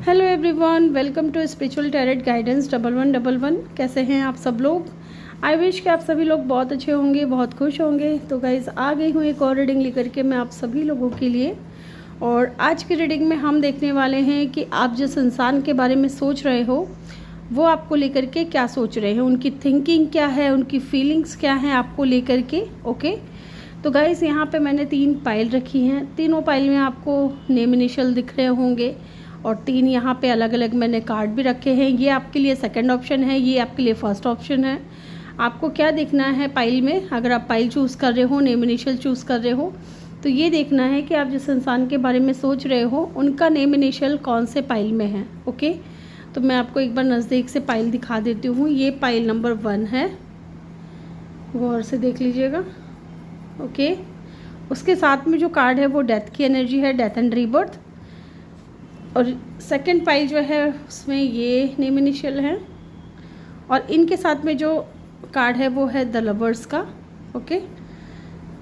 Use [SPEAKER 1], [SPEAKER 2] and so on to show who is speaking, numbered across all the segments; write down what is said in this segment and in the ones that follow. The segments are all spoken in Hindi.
[SPEAKER 1] Hello everyone, welcome to spiritual tarot guidance 1111। कैसे हैं आप सब लोग? आई विश कि आप सभी लोग बहुत अच्छे होंगे, बहुत खुश होंगे। तो गाइज़, आ गई हूँ एक और रीडिंग लेकर के मैं आप सभी लोगों के लिए। और आज की रीडिंग में हम देखने वाले हैं कि आप जिस इंसान के बारे में सोच रहे हो वो आपको लेकर के क्या सोच रहे हैं, उनकी थिंकिंग क्या है, उनकी फीलिंग्स क्या हैं आपको लेकर के। ओके, तो गाइज़ यहाँ पे मैंने 3 पाइल रखी हैं। तीनों पाइल में आपको नेम इनिशियल दिख रहे होंगे और 3 यहाँ पे अलग अलग मैंने कार्ड भी रखे हैं। ये आपके लिए सेकंड ऑप्शन है, ये आपके लिए फर्स्ट ऑप्शन है। आपको क्या देखना है पाइल में? अगर आप पाइल चूज़ कर रहे हो, नेम इनिशियल चूज़ कर रहे हो, तो ये देखना है कि आप जिस इंसान के बारे में सोच रहे हो उनका नेम इनिशियल कौन से पाइल में है। ओके, तो मैं आपको एक बार नज़दीक से पाइल दिखा देती हूँ। ये पाइल नंबर 1 है, गौर से देख लीजिएगा। ओके, उसके साथ में जो कार्ड है वो डेथ की एनर्जी है, डेथ एंड रीबर्थ। और सेकंड पाइल जो है उसमें ये नेम इनिशियल है और इनके साथ में जो कार्ड है वो है द लवर्स का। ओके,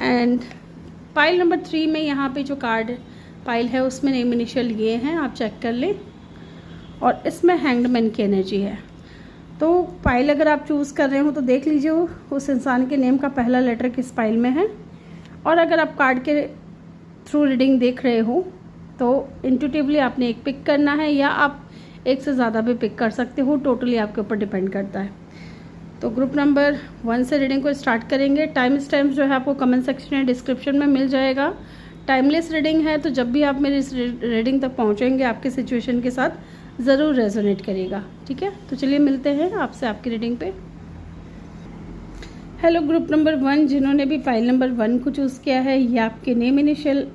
[SPEAKER 1] एंड पाइल नंबर 3 में यहाँ पे जो कार्ड पाइल है उसमें नेम इनिशियल ये हैं, आप चेक कर लें। और इसमें हैंग्ड मैन की एनर्जी है। तो पाइल अगर आप चूज़ कर रहे हो तो देख लीजिए उस इंसान के नेम का पहला लेटर किस पाइल में है। और अगर आप कार्ड के थ्रू रीडिंग देख रहे हो तो इंट्यूटिवली आपने एक पिक करना है या आप एक से ज़्यादा भी पिक कर सकते हो, टोटली आपके ऊपर डिपेंड करता है। तो ग्रुप नंबर 1 से रीडिंग को स्टार्ट करेंगे। टाइम स्टैम्प्स जो है आपको कमेंट सेक्शन या डिस्क्रिप्शन में मिल जाएगा। टाइमलेस रीडिंग है, तो जब भी आप मेरी इस रीडिंग तक पहुँचेंगे आपके सिचुएशन के साथ ज़रूर रेजोनेट करेगा। ठीक है, तो चलिए मिलते हैं आपसे आपकी रीडिंग पे। हेलो ग्रुप नंबर 1, जिन्होंने भी फाइल नंबर 1 को चूज़ किया है, ये आपके नेम इनिशियल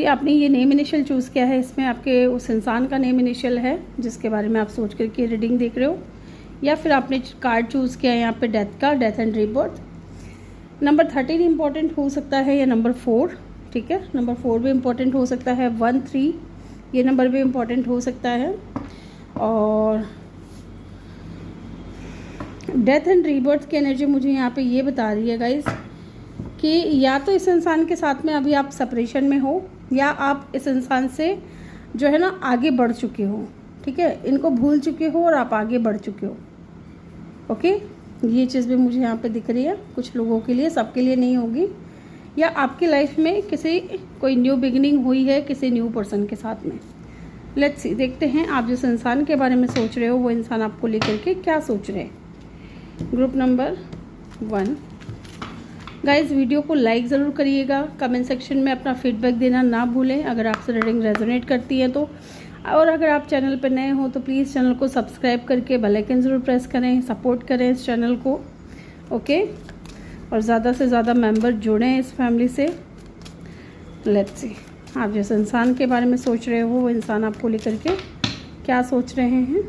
[SPEAKER 1] आपने ये नेम इनिशियल चूज़ किया है। इसमें आपके उस इंसान का नेम इनिशियल है जिसके बारे में आप सोच करके रीडिंग देख रहे हो, या फिर आपने कार्ड चूज़ किया है यहाँ पे डेथ का, death and rebirth. Number 13 important हो सकता है या नंबर 4। ठीक है, नंबर 4 भी इम्पॉर्टेंट हो सकता है। 1, 3 ये नंबर भी इम्पॉर्टेंट हो सकता है। और डेथ एंड रीबर्थ की एनर्जी मुझे यहाँ पे ये बता रही है गाइस कि या तो इस इंसान के साथ में अभी आप सेपरेशन में हो या आप इस इंसान से जो है ना आगे बढ़ चुके हो। ठीक है, इनको भूल चुके हो और आप आगे बढ़ चुके हो। ओके, ये चीज़ भी मुझे यहाँ पे दिख रही है। कुछ लोगों के लिए, सबके लिए नहीं होगी। या आपकी लाइफ में कोई न्यू बिगिनिंग हुई है किसी न्यू पर्सन के साथ में। लेट्स सी, देखते हैं आप जिस इंसान के बारे में सोच रहे हो वो इंसान आपको लेकर के क्या सोच रहे हैं। ग्रुप नंबर 1 गाइज़, वीडियो को लाइक ज़रूर करिएगा। कमेंट सेक्शन में अपना फीडबैक देना ना भूलें अगर आपसे रीडिंग रेजोनेट करती है तो। और अगर आप चैनल पर नए हो तो प्लीज़ चैनल को सब्सक्राइब करके बेल आइकन ज़रूर प्रेस करें, सपोर्ट करें इस चैनल को। ओके, और ज़्यादा से ज़्यादा मेंबर जुड़ें इस फैमिली से। लेट्स सी, आप जिस इंसान के बारे में सोच रहे हो वो इंसान आपको लेकर के क्या सोच रहे हैं।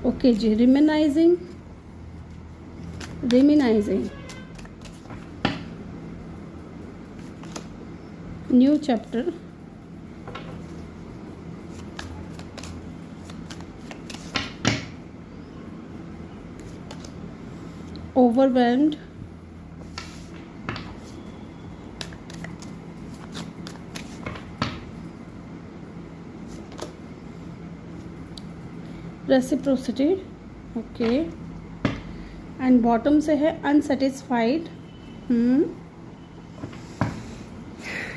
[SPEAKER 1] ओके जी, रिमेनाइजिंग new chapter, overwhelmed, reciprocity. Okay, and bottom से है अनसेटिस्फाइड।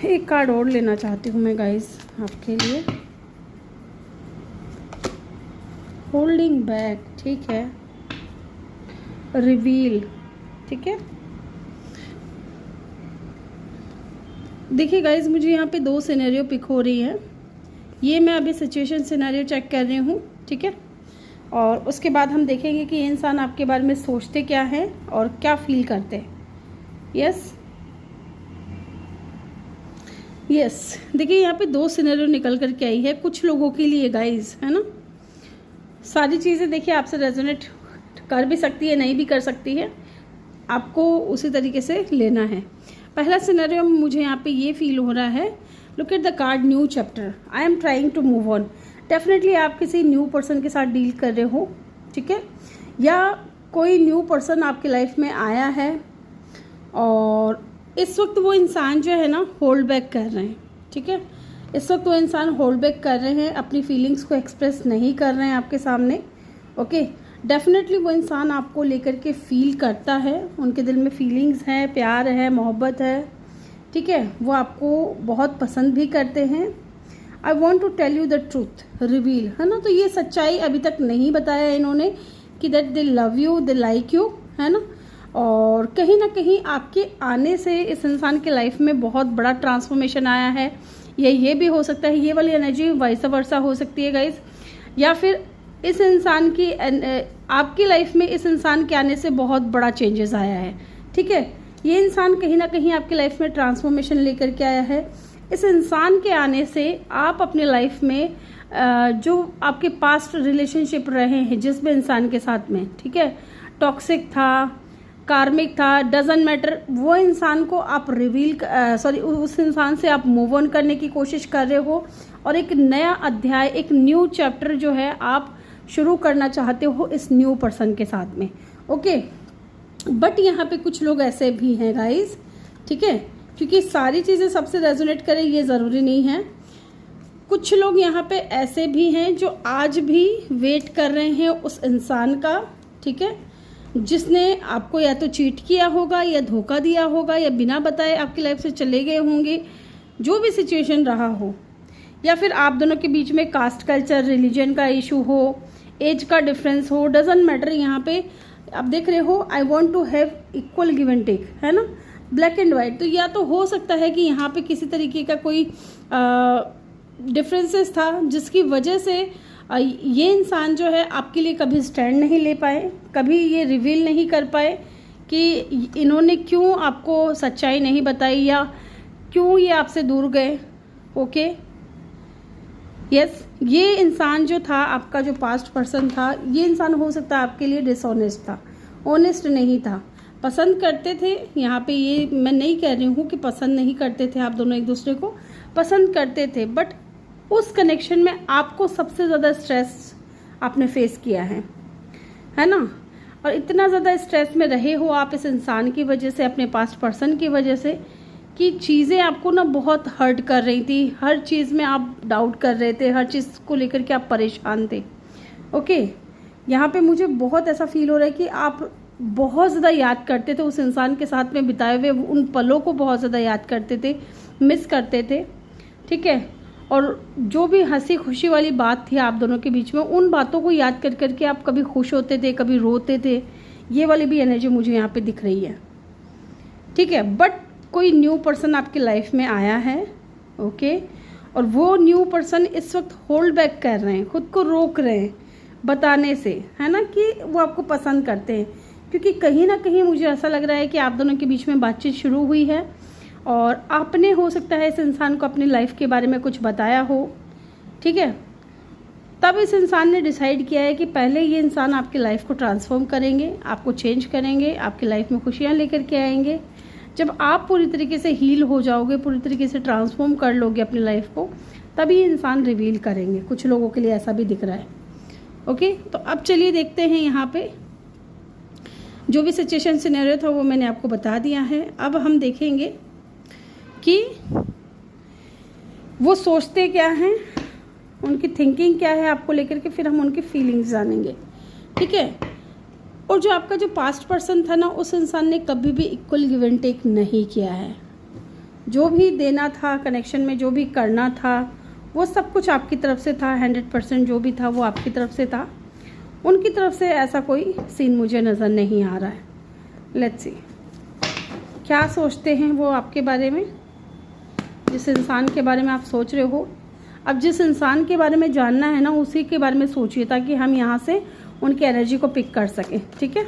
[SPEAKER 1] एक कार्ड और लेना चाहती हूँ मैं गाइस आपके लिए। होल्डिंग बैक, ठीक है। रिवील, ठीक है। देखिए गाइस, मुझे यहाँ पे 2 सिनेरियो पिक हो रही है। ये मैं अभी सिचुएशन सिनेरियो चेक कर रही हूँ, ठीक है। और उसके बाद हम देखेंगे कि ये इंसान आपके बारे में सोचते क्या हैं और क्या फील करते हैं। यस, देखिए यहाँ पे 2 सिनेरियो निकल कर के आई है कुछ लोगों के लिए गाइस, है ना। सारी चीज़ें देखिए आपसे रेजोनेट कर भी सकती है, नहीं भी कर सकती है, आपको उसी तरीके से लेना है। पहला सिनेरियो मुझे यहाँ पे ये फील हो रहा है, look at the card new chapter, I am trying to move on. Definitely आप किसी न्यू पर्सन के साथ डील कर रहे हो, ठीक है, या कोई न्यू पर्सन आपकी लाइफ में आया है और इस वक्त वो इंसान जो है ना होल्ड बैक कर रहे हैं, ठीक है। इस वक्त वो इंसान होल्ड बैक कर रहे हैं, अपनी फीलिंग्स को एक्सप्रेस नहीं कर रहे हैं आपके सामने। ओके, डेफिनेटली वो इंसान आपको लेकर के फील करता है, उनके दिल में फीलिंग्स हैं, प्यार है, मोहब्बत है, ठीक है। वो आपको बहुत पसंद भी करते हैं। I want to tell you the truth reveal, है ना। तो ये सच्चाई अभी तक नहीं बताया इन्होंने कि that they love you, they like you, है ना। और कहीं ना कहीं आपके आने से इस इंसान के लाइफ में बहुत बड़ा ट्रांसफॉर्मेशन आया है। ये भी हो सकता है, ये वाली एनर्जी वाइस वर्सा हो सकती है गाइस, या फिर इस इंसान की आपकी लाइफ में इस इंसान के आने से बहुत बड़ा चेंजेस आया है, ठीक है। ये इंसान कहीं ना कहीं आपकी लाइफ में ट्रांसफॉर्मेशन लेकर के आया है। इस इंसान के आने से आप अपने लाइफ में जो आपके पास्ट रिलेशनशिप रहे हैं जिस भी इंसान के साथ में, ठीक है, टॉक्सिक था, कार्मिक था, डजंट मैटर, वो इंसान को आप उस इंसान से आप मूव ऑन करने की कोशिश कर रहे हो और एक नया अध्याय, एक न्यू चैप्टर जो है आप शुरू करना चाहते हो इस न्यू पर्सन के साथ में। ओके, बट यहाँ पे कुछ लोग ऐसे भी हैं गाइस, ठीक है, क्योंकि सारी चीज़ें सबसे रेजोनेट करें ये ज़रूरी नहीं है। कुछ लोग यहाँ पे ऐसे भी हैं जो आज भी वेट कर रहे हैं उस इंसान का, ठीक है, जिसने आपको या तो चीट किया होगा या धोखा दिया होगा या बिना बताए आपकी लाइफ से चले गए होंगे, जो भी सिचुएशन रहा हो, या फिर आप दोनों के बीच में कास्ट कल्चर, रिलीजन का इशू हो, एज का डिफरेंस हो, डजंट मैटर। यहाँ पे आप देख रहे हो I want to have equal give and take, है ना, ब्लैक एंड वाइट। तो या तो हो सकता है कि यहाँ पे किसी तरीके का कोई डिफरेंसेस था जिसकी वजह से ये इंसान जो है आपके लिए कभी स्टैंड नहीं ले पाए, कभी ये रिवील नहीं कर पाए कि इन्होंने क्यों आपको सच्चाई नहीं बताई या क्यों ये आपसे दूर गए। ओके, यस, ये इंसान जो था आपका, जो पास्ट पर्सन था, ये इंसान हो सकता है आपके लिए डिसऑनेस्ट था, ऑनेस्ट नहीं था। पसंद करते थे, यहाँ पे ये मैं नहीं कह रही हूँ कि पसंद नहीं करते थे, आप दोनों एक दूसरे को पसंद करते थे, बट उस कनेक्शन में आपको सबसे ज़्यादा स्ट्रेस आपने फेस किया है ना। और इतना ज़्यादा स्ट्रेस में रहे हो आप इस इंसान की वजह से, अपने पास्ट पर्सन की वजह से, कि चीज़ें आपको ना बहुत हर्ट कर रही थी, हर चीज़ में आप डाउट कर रहे थे, हर चीज़ को लेकर के आप परेशान थे। ओके, यहाँ पे मुझे बहुत ऐसा फील हो रहा है कि आप बहुत ज़्यादा याद करते थे उस इंसान के साथ में बिताए हुए उन पलों को, बहुत ज़्यादा याद करते थे, मिस करते थे, ठीक है। और जो भी हंसी खुशी वाली बात थी आप दोनों के बीच में, उन बातों को याद कर करके आप कभी खुश होते थे, कभी रोते थे। ये वाली भी एनर्जी मुझे यहाँ पे दिख रही है, ठीक है। बट कोई न्यू पर्सन आपकी लाइफ में आया है, ओके, और वो न्यू पर्सन इस वक्त होल्ड बैक कर रहे हैं, खुद को रोक रहे हैं बताने से, है ना, कि वो आपको पसंद करते हैं। क्योंकि कहीं ना कहीं मुझे ऐसा लग रहा है कि आप दोनों के बीच में बातचीत शुरू हुई है और आपने हो सकता है इस इंसान को अपनी लाइफ के बारे में कुछ बताया हो, ठीक है। तब इस इंसान ने डिसाइड किया है कि पहले ये इंसान आपकी लाइफ को ट्रांसफॉर्म करेंगे, आपको चेंज करेंगे, आपकी लाइफ में खुशियाँ लेकर के आएंगे। जब आप पूरी तरीके से हील हो जाओगे, पूरी तरीके से ट्रांसफॉर्म कर लोगे अपनी लाइफ को, तभी ये इंसान रिवील करेंगे। कुछ लोगों के लिए ऐसा भी दिख रहा है। ओके, तो अब चलिए देखते हैं। यहाँ पे जो भी सिचुएशन सिनेरियो था वो मैंने आपको बता दिया है। अब हम देखेंगे कि वो सोचते क्या हैं, उनकी थिंकिंग क्या है आपको लेकर के, फिर हम उनकी फीलिंग्स जानेंगे, ठीक है। और जो आपका जो पास्ट पर्सन था ना, उस इंसान ने कभी भी इक्वल गिव एंड टेक नहीं किया है। जो भी देना था कनेक्शन में, जो भी करना था, वो सब कुछ आपकी तरफ से था। 100% जो भी था वो आपकी तरफ से था। उनकी तरफ से ऐसा कोई सीन मुझे नज़र नहीं आ रहा है। लेट्स सी क्या सोचते हैं वो आपके बारे में, जिस इंसान के बारे में आप सोच रहे हो। अब जिस इंसान के बारे में जानना है ना, उसी के बारे में सोचिए, ताकि हम यहाँ से उनकी एनर्जी को पिक कर सकें, ठीक है।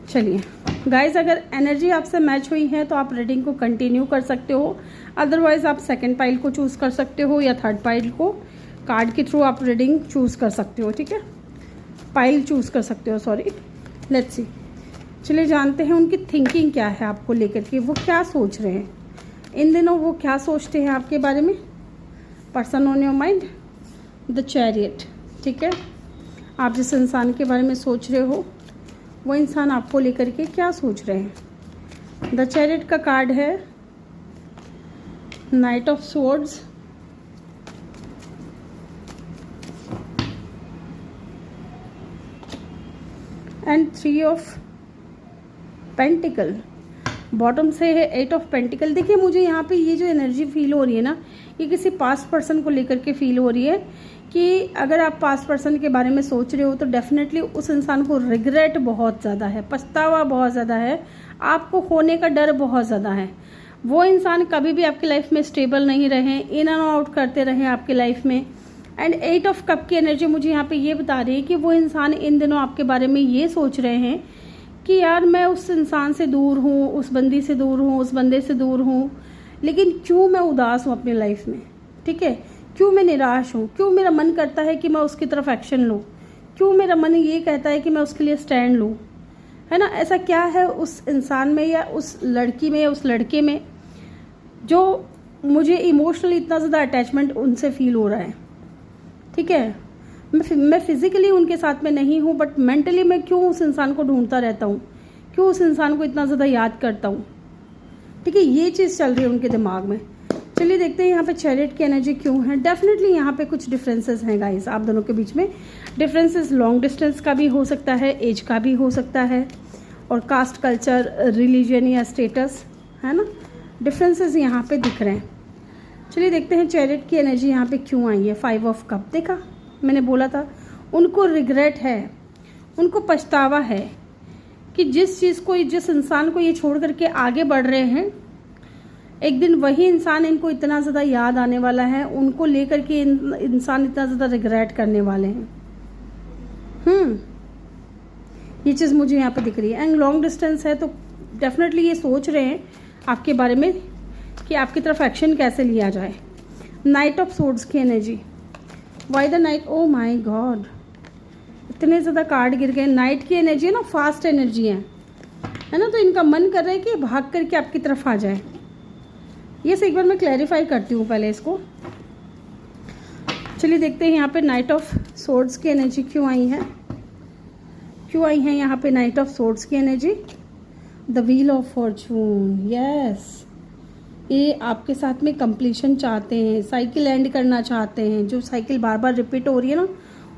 [SPEAKER 1] चलिए गाइस, अगर एनर्जी आपसे मैच हुई है तो आप रीडिंग को कंटिन्यू कर सकते हो, अदरवाइज आप सेकंड पाइल को चूज़ कर सकते हो या थर्ड पाइल को, कार्ड के थ्रू आप रीडिंग चूज़ कर सकते हो, ठीक है, पाइल चूज़ कर सकते हो, सॉरी। लेट्स सी, चलिए जानते हैं उनकी थिंकिंग क्या है आपको लेकर के, वो क्या सोच रहे हैं इन दिनों, वो क्या सोचते हैं आपके बारे में। Person on your mind, the chariot, ठीक है। आप जिस इंसान के बारे में सोच रहे हो वो इंसान आपको लेकर के क्या सोच रहे हैं। द चैरियट का कार्ड है, night of swords, and 3 of pentacle, bottom से है 8 ऑफ पेंटिकल। देखिए मुझे यहाँ पे ये जो एनर्जी फील हो रही है ना, ये किसी पास्ट पर्सन को लेकर के फील हो रही है कि अगर आप पास्ट पर्सन के बारे में सोच रहे हो तो डेफिनेटली उस इंसान को रिग्रेट बहुत ज़्यादा है, पछतावा बहुत ज़्यादा है, आपको खोने का डर बहुत ज़्यादा है। वो इंसान कभी भी आपकी लाइफ में स्टेबल नहीं रहे, इन एंड आउट करते रहे आपकी लाइफ में। एंड 8 ऑफ कप की एनर्जी मुझे यहाँ पे ये बता रही है कि वो इंसान इन दिनों आपके बारे में ये सोच रहे हैं कि यार मैं उस इंसान से दूर हूँ, उस बंदी से दूर हूँ, उस बंदे से दूर हूँ, लेकिन क्यों मैं उदास हूँ अपनी लाइफ में, ठीक है, क्यों मैं निराश हूँ, क्यों मेरा मन करता है कि मैं उसकी तरफ एक्शन लूँ, क्यों मेरा मन ये कहता है कि मैं उसके लिए स्टैंड लूँ, है ना। ऐसा क्या है उस इंसान में या उस लड़की में या उस लड़के में जो मुझे इमोशनली इतना ज़्यादा अटैचमेंट उनसे फील हो रहा है, ठीक है। मैं फिज़िकली उनके साथ में नहीं हूँ, बट मेंटली मैं क्यों उस इंसान को ढूंढता रहता हूँ, क्यों उस इंसान को इतना ज़्यादा याद करता हूँ, ठीक है। ये चीज़ चल रही है उनके दिमाग में। चलिए देखते हैं यहाँ पे चैरियट की एनर्जी क्यों है। डेफिनेटली यहाँ पे कुछ डिफरेंसेस हैं गाइस आप दोनों के बीच में। डिफरेंसेस लॉन्ग डिस्टेंस का भी हो सकता है, एज का भी हो सकता है, और कास्ट, कल्चर, रिलीजन या स्टेटस, है ना, डिफरेंसेस यहाँ पे दिख रहे हैं। चलिए देखते हैं चैरियट की एनर्जी यहाँ पे क्यों आई है। 5 ऑफ कप, देखा मैंने बोला था, उनको रिग्रेट है, उनको पछतावा है कि जिस चीज़ को, जिस इंसान को ये छोड़ करके आगे बढ़ रहे हैं, एक दिन वही इंसान इनको इतना ज़्यादा याद आने वाला है, उनको लेकर के इंसान इतना ज़्यादा रिग्रेट करने वाले हैं। ये चीज़ मुझे यहाँ पे दिख रही है। एंड लॉन्ग डिस्टेंस है तो डेफिनेटली ये सोच रहे हैं आपके बारे में कि आपकी तरफ एक्शन कैसे लिया जाए। नाइट ऑफ सोर्ड्स की energy, why the knight, oh my god, इतने ज़्यादा कार्ड गिर गए। नाइट की एनर्जी है ना, फास्ट एनर्जी है ना, तो इनका मन कर रहा है कि भाग करके आपकी तरफ आ जाए। ये से एक बार मैं क्लैरिफाई करती हूँ पहले इसको। चलिए देखते हैं यहाँ पे नाइट ऑफ सोर्ड्स की एनर्जी क्यों आई है, क्यों आई है यहाँ पे नाइट ऑफ सोर्ड्स की energy. The wheel of Fortune, yes, ये आपके साथ में कंप्लीशन चाहते हैं, साइकिल एंड करना चाहते हैं, जो साइकिल बार बार रिपीट हो रही है ना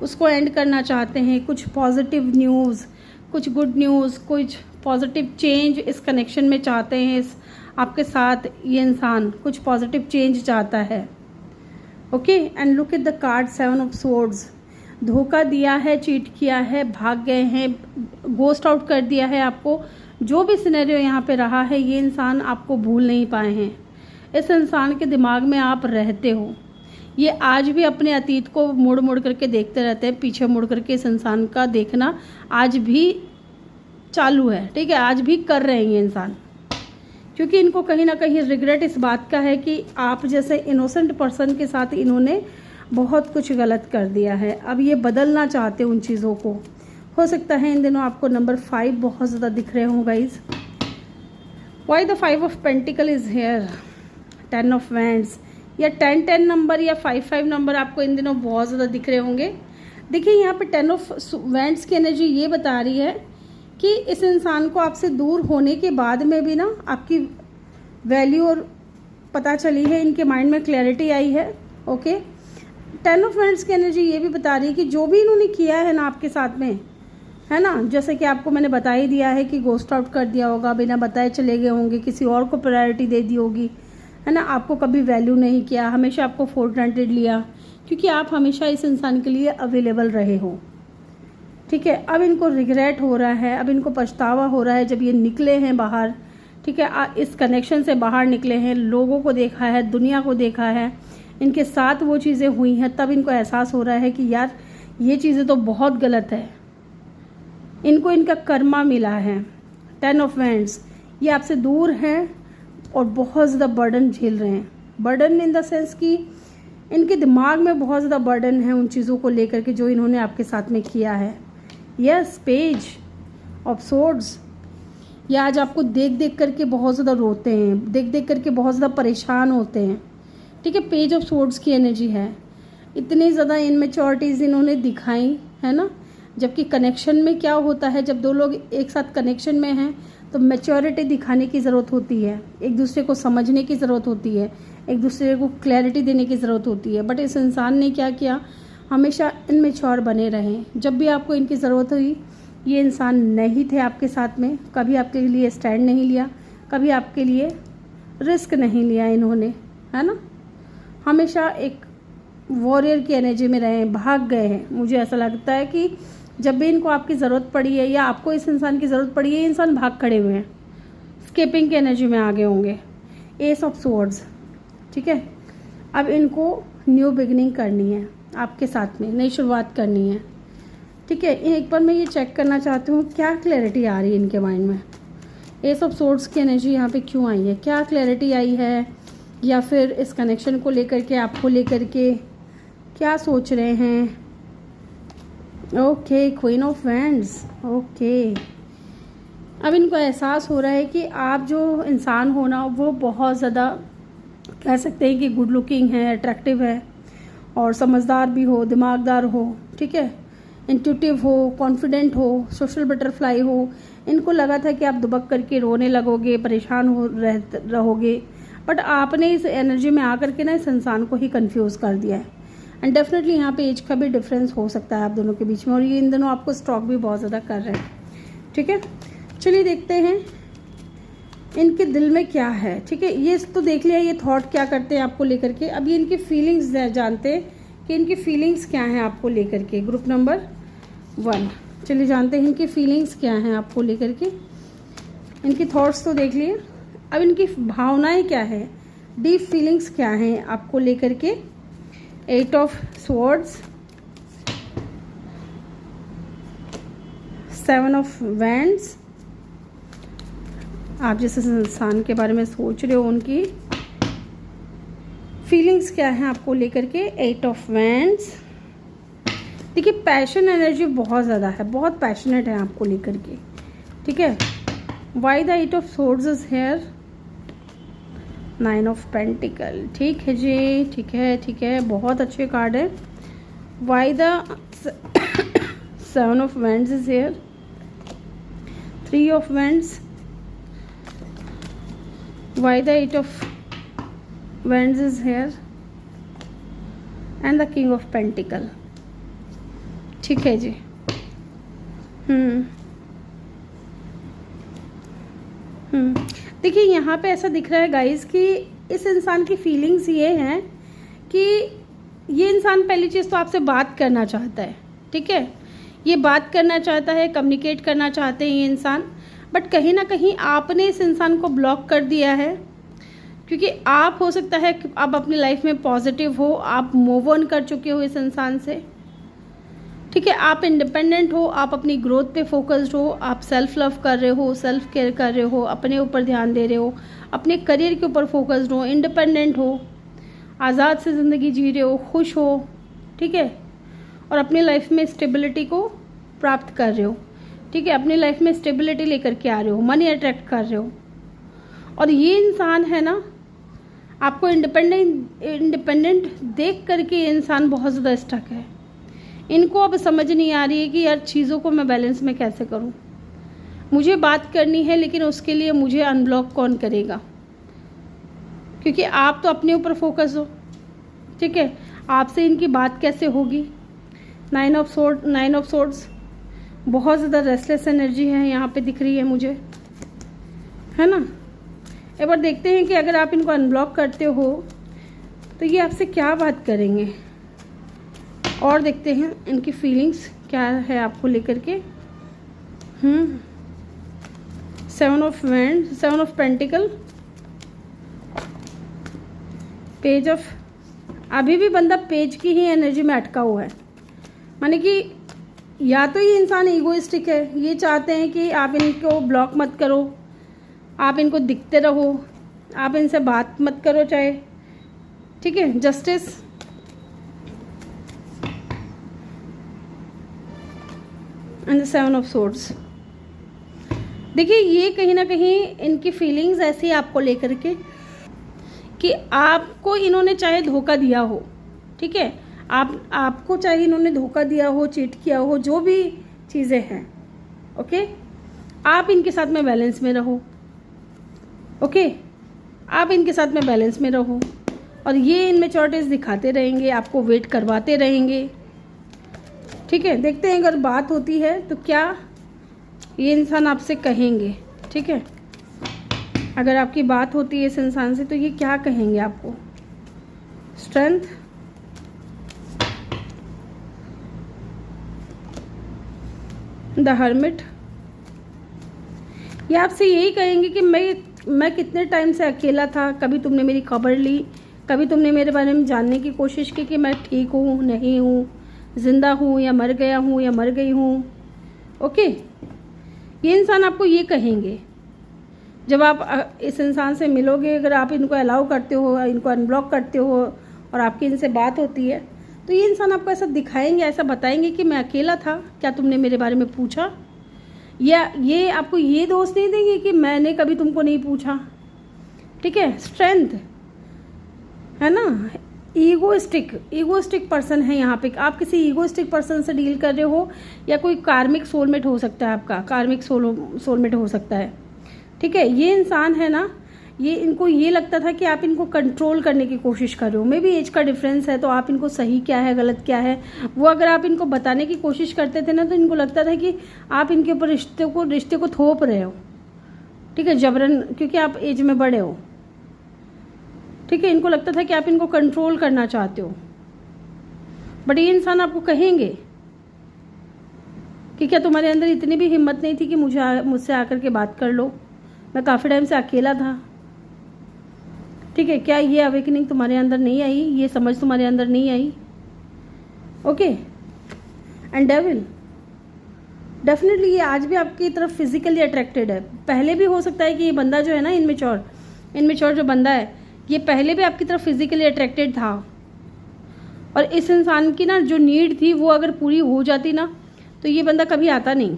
[SPEAKER 1] उसको एंड करना चाहते हैं। कुछ पॉजिटिव न्यूज़, कुछ गुड न्यूज़, कुछ पॉजिटिव चेंज इस कनेक्शन में चाहते हैं। इस आपके साथ ये इंसान कुछ पॉजिटिव चेंज चाहता है। Okay, and look at the card 7 of swords, धोखा दिया है, चीट किया है, भाग गए हैं, गोस्ट आउट कर दिया है आपको। जो भी सिनेरियो यहाँ पे रहा है, ये इंसान आपको भूल नहीं पाए हैं। इस इंसान के दिमाग में आप रहते हो। ये आज भी अपने अतीत को मुड़ मुड़ करके देखते रहते हैं, पीछे मुड़ करके इस इंसान का देखना आज भी चालू है, ठीक है, आज भी कर रहे हैं ये इंसान, क्योंकि इनको कहीं ना कहीं रिग्रेट इस बात का है कि आप जैसे इनोसेंट पर्सन के साथ इन्होंने बहुत कुछ गलत कर दिया है। अब ये बदलना चाहते हैं उन चीज़ों को। हो सकता है इन दिनों आपको नंबर 5 बहुत ज़्यादा दिख रहे हों guys. Why the 5 of pentacle is here, 10 of wands, या 10-10 नंबर या 5-5 नंबर आपको इन दिनों बहुत ज़्यादा दिख रहे होंगे। देखिए यहाँ पे 10 ऑफ वैंड्स की एनर्जी ये बता रही है कि इस इंसान को आपसे दूर होने के बाद में भी ना आपकी वैल्यू और पता चली है, इनके माइंड में क्लैरिटी आई है। ओके, 10 ऑफ वैंड्स की एनर्जी ये भी बता रही है कि जो भी इन्होंने किया है ना आपके साथ में, है ना, जैसे कि आपको मैंने बता ही दिया है कि गोस्ट आउट कर दिया होगा, बिना बताए चले गए होंगे, किसी और को प्रायोरिटी दे दी होगी, है ना, आपको कभी वैल्यू नहीं किया, हमेशा आपको फॉर ग्रांटेड लिया, क्योंकि आप हमेशा इस इंसान के लिए अवेलेबल रहे हो। ठीक है, अब इनको रिग्रेट हो रहा है, अब इनको पछतावा हो रहा है जब ये निकले हैं बाहर, ठीक है, इस कनेक्शन से बाहर निकले हैं, लोगों को देखा है, दुनिया को देखा है, इनके साथ वो चीज़ें हुई हैं, तब इनको एहसास हो रहा है कि यार ये चीज़ें तो बहुत गलत है, इनको इनका कर्मा मिला है। 10 ऑफ वैंड्स, ये आपसे दूर हैं और बहुत ज़्यादा बर्डन झेल रहे हैं। बर्डन इन द सेंस कि इनके दिमाग में बहुत ज़्यादा बर्डन है उन चीज़ों को लेकर के जो इन्होंने आपके साथ में किया है। यस, पेज ऑफ सोर्ड्स, ये आज आपको देख देख करके बहुत ज़्यादा रोते हैं, देख देख करके बहुत ज़्यादा परेशान होते हैं। ठीक है, पेज ऑफ सोर्ड्स की एनर्जी है, इतनी ज़्यादा इनमेच्योरिटीज़ इन्होंने दिखाई है ना, जबकि कनेक्शन में क्या होता है, जब दो लोग एक साथ कनेक्शन में हैं तो मैच्योरिटी दिखाने की ज़रूरत होती है, एक दूसरे को समझने की ज़रूरत होती है, एक दूसरे को क्लैरिटी देने की ज़रूरत होती है। बट इस इंसान ने क्या किया, हमेशा इनमेच्योर बने रहे। जब भी आपको इनकी ज़रूरत हुई ये इंसान नहीं थे आपके साथ में, कभी आपके लिए स्टैंड नहीं लिया, कभी आपके लिए रिस्क नहीं लिया इन्होंने, है ना। हमेशा एक वॉरियर की एनर्जी में रहे हैं, भाग गए हैं। मुझे ऐसा लगता है कि जब भी इनको आपकी ज़रूरत पड़ी है या आपको इस इंसान की ज़रूरत पड़ी है, ये इंसान भाग खड़े हुए हैं, स्केपिंग की एनर्जी में आगे होंगे। एस ऑफ स्वॉर्ड्स, ठीक है। अब इनको न्यू बिगिनिंग करनी है आपके साथ में, नई शुरुआत करनी है, ठीक है। एक बार मैं ये चेक करना चाहती हूँ क्या क्लैरिटी आ रही है इनके माइंड में। एस ऑफ स्वॉर्ड्स की एनर्जी यहाँ पे क्यों आई है, क्या क्लैरिटी आई है, या फिर इस कनेक्शन को लेकर के, आपको लेकर के क्या सोच रहे हैं। Okay, queen of wands, okay. अब इनको एहसास हो रहा है कि आप जो इंसान हो ना, वो बहुत ज़्यादा कह सकते हैं कि गुड लुकिंग है, अट्रैक्टिव है, और समझदार भी हो, दिमागदार हो, ठीक है, इंट्यूटिव हो, कॉन्फिडेंट हो, सोशल बटरफ्लाई हो। इनको लगा था कि आप दुबक करके रोने लगोगे, परेशान हो रहोगे, बट आपने इस एनर्जी में आकर के ना इस इंसान को ही कंफ्यूज कर दिया है। एंड डेफिनेटली यहाँ पे एज का भी डिफरेंस हो सकता है आप दोनों के बीच में, और ये इन दोनों आपको स्टॉक भी बहुत ज़्यादा कर रहे हैं, ठीक है। चलिए देखते हैं इनके दिल में क्या है, ठीक है। ये तो देख लिया ये थॉट क्या करते हैं आपको लेकर के। अब ये इनकी फीलिंग्स जानते हैं कि इनकी फीलिंग्स क्या हैं आपको लेकर के। ग्रुप नंबर 1, चलिए जानते हैं इनकी फीलिंग्स क्या हैं आपको लेकर के। इनकी थॉट्स तो देख लिए, अब इनकी भावनाएं क्या है, डीप फीलिंग्स क्या हैं आपको लेकर के। 8 ऑफ स्वॉर्ड्स, 7 ऑफ वैंड्स, आप जिस इंसान के बारे में सोच रहे हो उनकी फीलिंग्स क्या है आपको लेकर के। 8 ऑफ वैंड्स, देखिए पैशन एनर्जी बहुत ज़्यादा है, बहुत पैशनेट है आपको लेकर के, ठीक है। Why the 8 of swords is here, 9 of pentacle, ठीक है जी, ठीक है, ठीक है, बहुत अच्छे कार्ड है। Why the 7 of wands is here, 3 of wands, why the 8 of wands is here, and the king of pentacle, ठीक है जी। देखिए यहाँ पे ऐसा दिख रहा है गाइस कि इस इंसान की फीलिंग्स ये हैं कि ये इंसान पहली चीज़ तो आपसे बात करना चाहता है, ठीक है। ये बात करना चाहता है, कम्युनिकेट करना चाहते हैं ये इंसान, बट कहीं ना कहीं आपने इस इंसान को ब्लॉक कर दिया है, क्योंकि आप हो सकता है कि आप अपनी लाइफ में पॉजिटिव हो, आप मूव ऑन कर चुके हो इस इंसान से, ठीक है। आप इंडिपेंडेंट हो, आप अपनी ग्रोथ पे फोकस्ड हो, आप सेल्फ लव कर रहे हो, सेल्फ केयर कर रहे हो, अपने ऊपर ध्यान दे रहे हो, अपने करियर के ऊपर फोकस्ड हो, इंडिपेंडेंट हो, आज़ाद से ज़िंदगी जी रहे हो, खुश हो, ठीक है, और अपनी लाइफ में स्टेबिलिटी को प्राप्त कर रहे हो, ठीक है। अपनी लाइफ में स्टेबिलिटी लेकर के आ रहे हो, मनी अट्रैक्ट कर रहे हो। और ये इंसान है ना, आपको इंडिपेंडेंट देख करके ये इंसान बहुत ज़्यादा स्टक है। इनको अब समझ नहीं आ रही है कि यार चीज़ों को मैं बैलेंस में कैसे करूं। मुझे बात करनी है, लेकिन उसके लिए मुझे अनब्लॉक कौन करेगा, क्योंकि आप तो अपने ऊपर फोकस हो, ठीक है। आपसे इनकी बात कैसे होगी। 9 ऑफ सोर्ड्स, बहुत ज़्यादा रेस्टलेस एनर्जी है यहाँ पे दिख रही है मुझे, है ना। एक बार देखते हैं कि अगर आप इनको अनब्लॉक करते हो तो ये आपसे क्या बात करेंगे, और देखते हैं इनकी फीलिंग्स क्या है आपको लेकर के। 7 of wand, 7 of pentacle, page of, अभी भी बंदा पेज की ही एनर्जी में अटका हुआ है। माने कि या तो ये इंसान ईगोइस्टिक है, ये चाहते हैं कि आप इनको ब्लॉक मत करो, आप इनको दिखते रहो, आप इनसे बात मत करो चाहे, ठीक है। Justice, and 7 of swords. देखिए ये कहीं ना कहीं इनकी फीलिंग्स ऐसी आपको लेकर के कि आपको इन्होंने चाहे धोखा दिया हो, ठीक है, आपको चाहे इन्होंने धोखा दिया हो, चीट किया हो, जो भी चीज़ें हैं, ओके, आप इनके साथ में बैलेंस में रहो, ओके, आप इनके साथ में बैलेंस में रहो, और ये इनमेच्योरिटीज़ दिखाते रहेंगे, आपको वेट करवाते रहेंगे, ठीक है। देखते हैं अगर बात होती है तो क्या ये इंसान आपसे कहेंगे, ठीक है। अगर आपकी बात होती है इस इंसान से तो ये क्या कहेंगे आपको? Strength, the hermit. ये आपसे यही कहेंगे कि मैं कितने टाइम से अकेला था, कभी तुमने मेरी खबर ली, कभी तुमने मेरे बारे में जानने की कोशिश की कि मैं ठीक हूँ नहीं हूँ, ज़िंदा हूँ या मर गया हूँ या मर गई हूँ। ओके, ये इंसान आपको ये कहेंगे जब आप इस इंसान से मिलोगे। अगर आप इनको अलाउ करते हो, इनको अनब्लॉक करते हो और आपकी इनसे बात होती है तो ये इंसान आपको ऐसा दिखाएंगे, ऐसा बताएंगे कि मैं अकेला था, क्या तुमने मेरे बारे में पूछा? या ये आपको ये दोष नहीं देंगे कि मैंने कभी तुमको नहीं पूछा, ठीक है। स्ट्रेंथ है ना, ईगोस्टिक पर्सन है यहाँ पे। आप किसी ईगोस्टिक पर्सन से डील कर रहे हो या कोई कार्मिक सोलमेट हो सकता है, आपका कार्मिक सोलमेट हो सकता है, ठीक है। ये इंसान है ना, ये इनको ये लगता था कि आप इनको कंट्रोल करने की कोशिश कर रहे हो। मे भी एज का डिफरेंस है तो आप इनको सही क्या है गलत क्या है वो अगर आप इनको बताने की कोशिश करते थे ना तो इनको लगता था कि आप इनके ऊपर रिश्ते को थोप रहे हो, ठीक है, जबरन, क्योंकि आप एज में बड़े हो, ठीक है। इनको लगता था कि आप इनको कंट्रोल करना चाहते हो। बट ये इंसान आपको कहेंगे कि क्या तुम्हारे अंदर इतनी भी हिम्मत नहीं थी कि मुझसे आकर के बात कर लो, मैं काफ़ी टाइम से अकेला था, ठीक है। क्या ये अवेकनिंग तुम्हारे अंदर नहीं आई, ये समझ तुम्हारे अंदर नहीं आई? ओके। एंड डेविल, डेफिनेटली ये आज भी आपकी तरफ फिजिकली अट्रैक्टेड है। पहले भी हो सकता है कि ये बंदा जो है ना, इनमेच्योर जो बंदा है, ये पहले भी आपकी तरफ फिजिकली अट्रैक्टेड था। और इस इंसान की ना जो नीड थी वो अगर पूरी हो जाती ना तो ये बंदा कभी आता नहीं,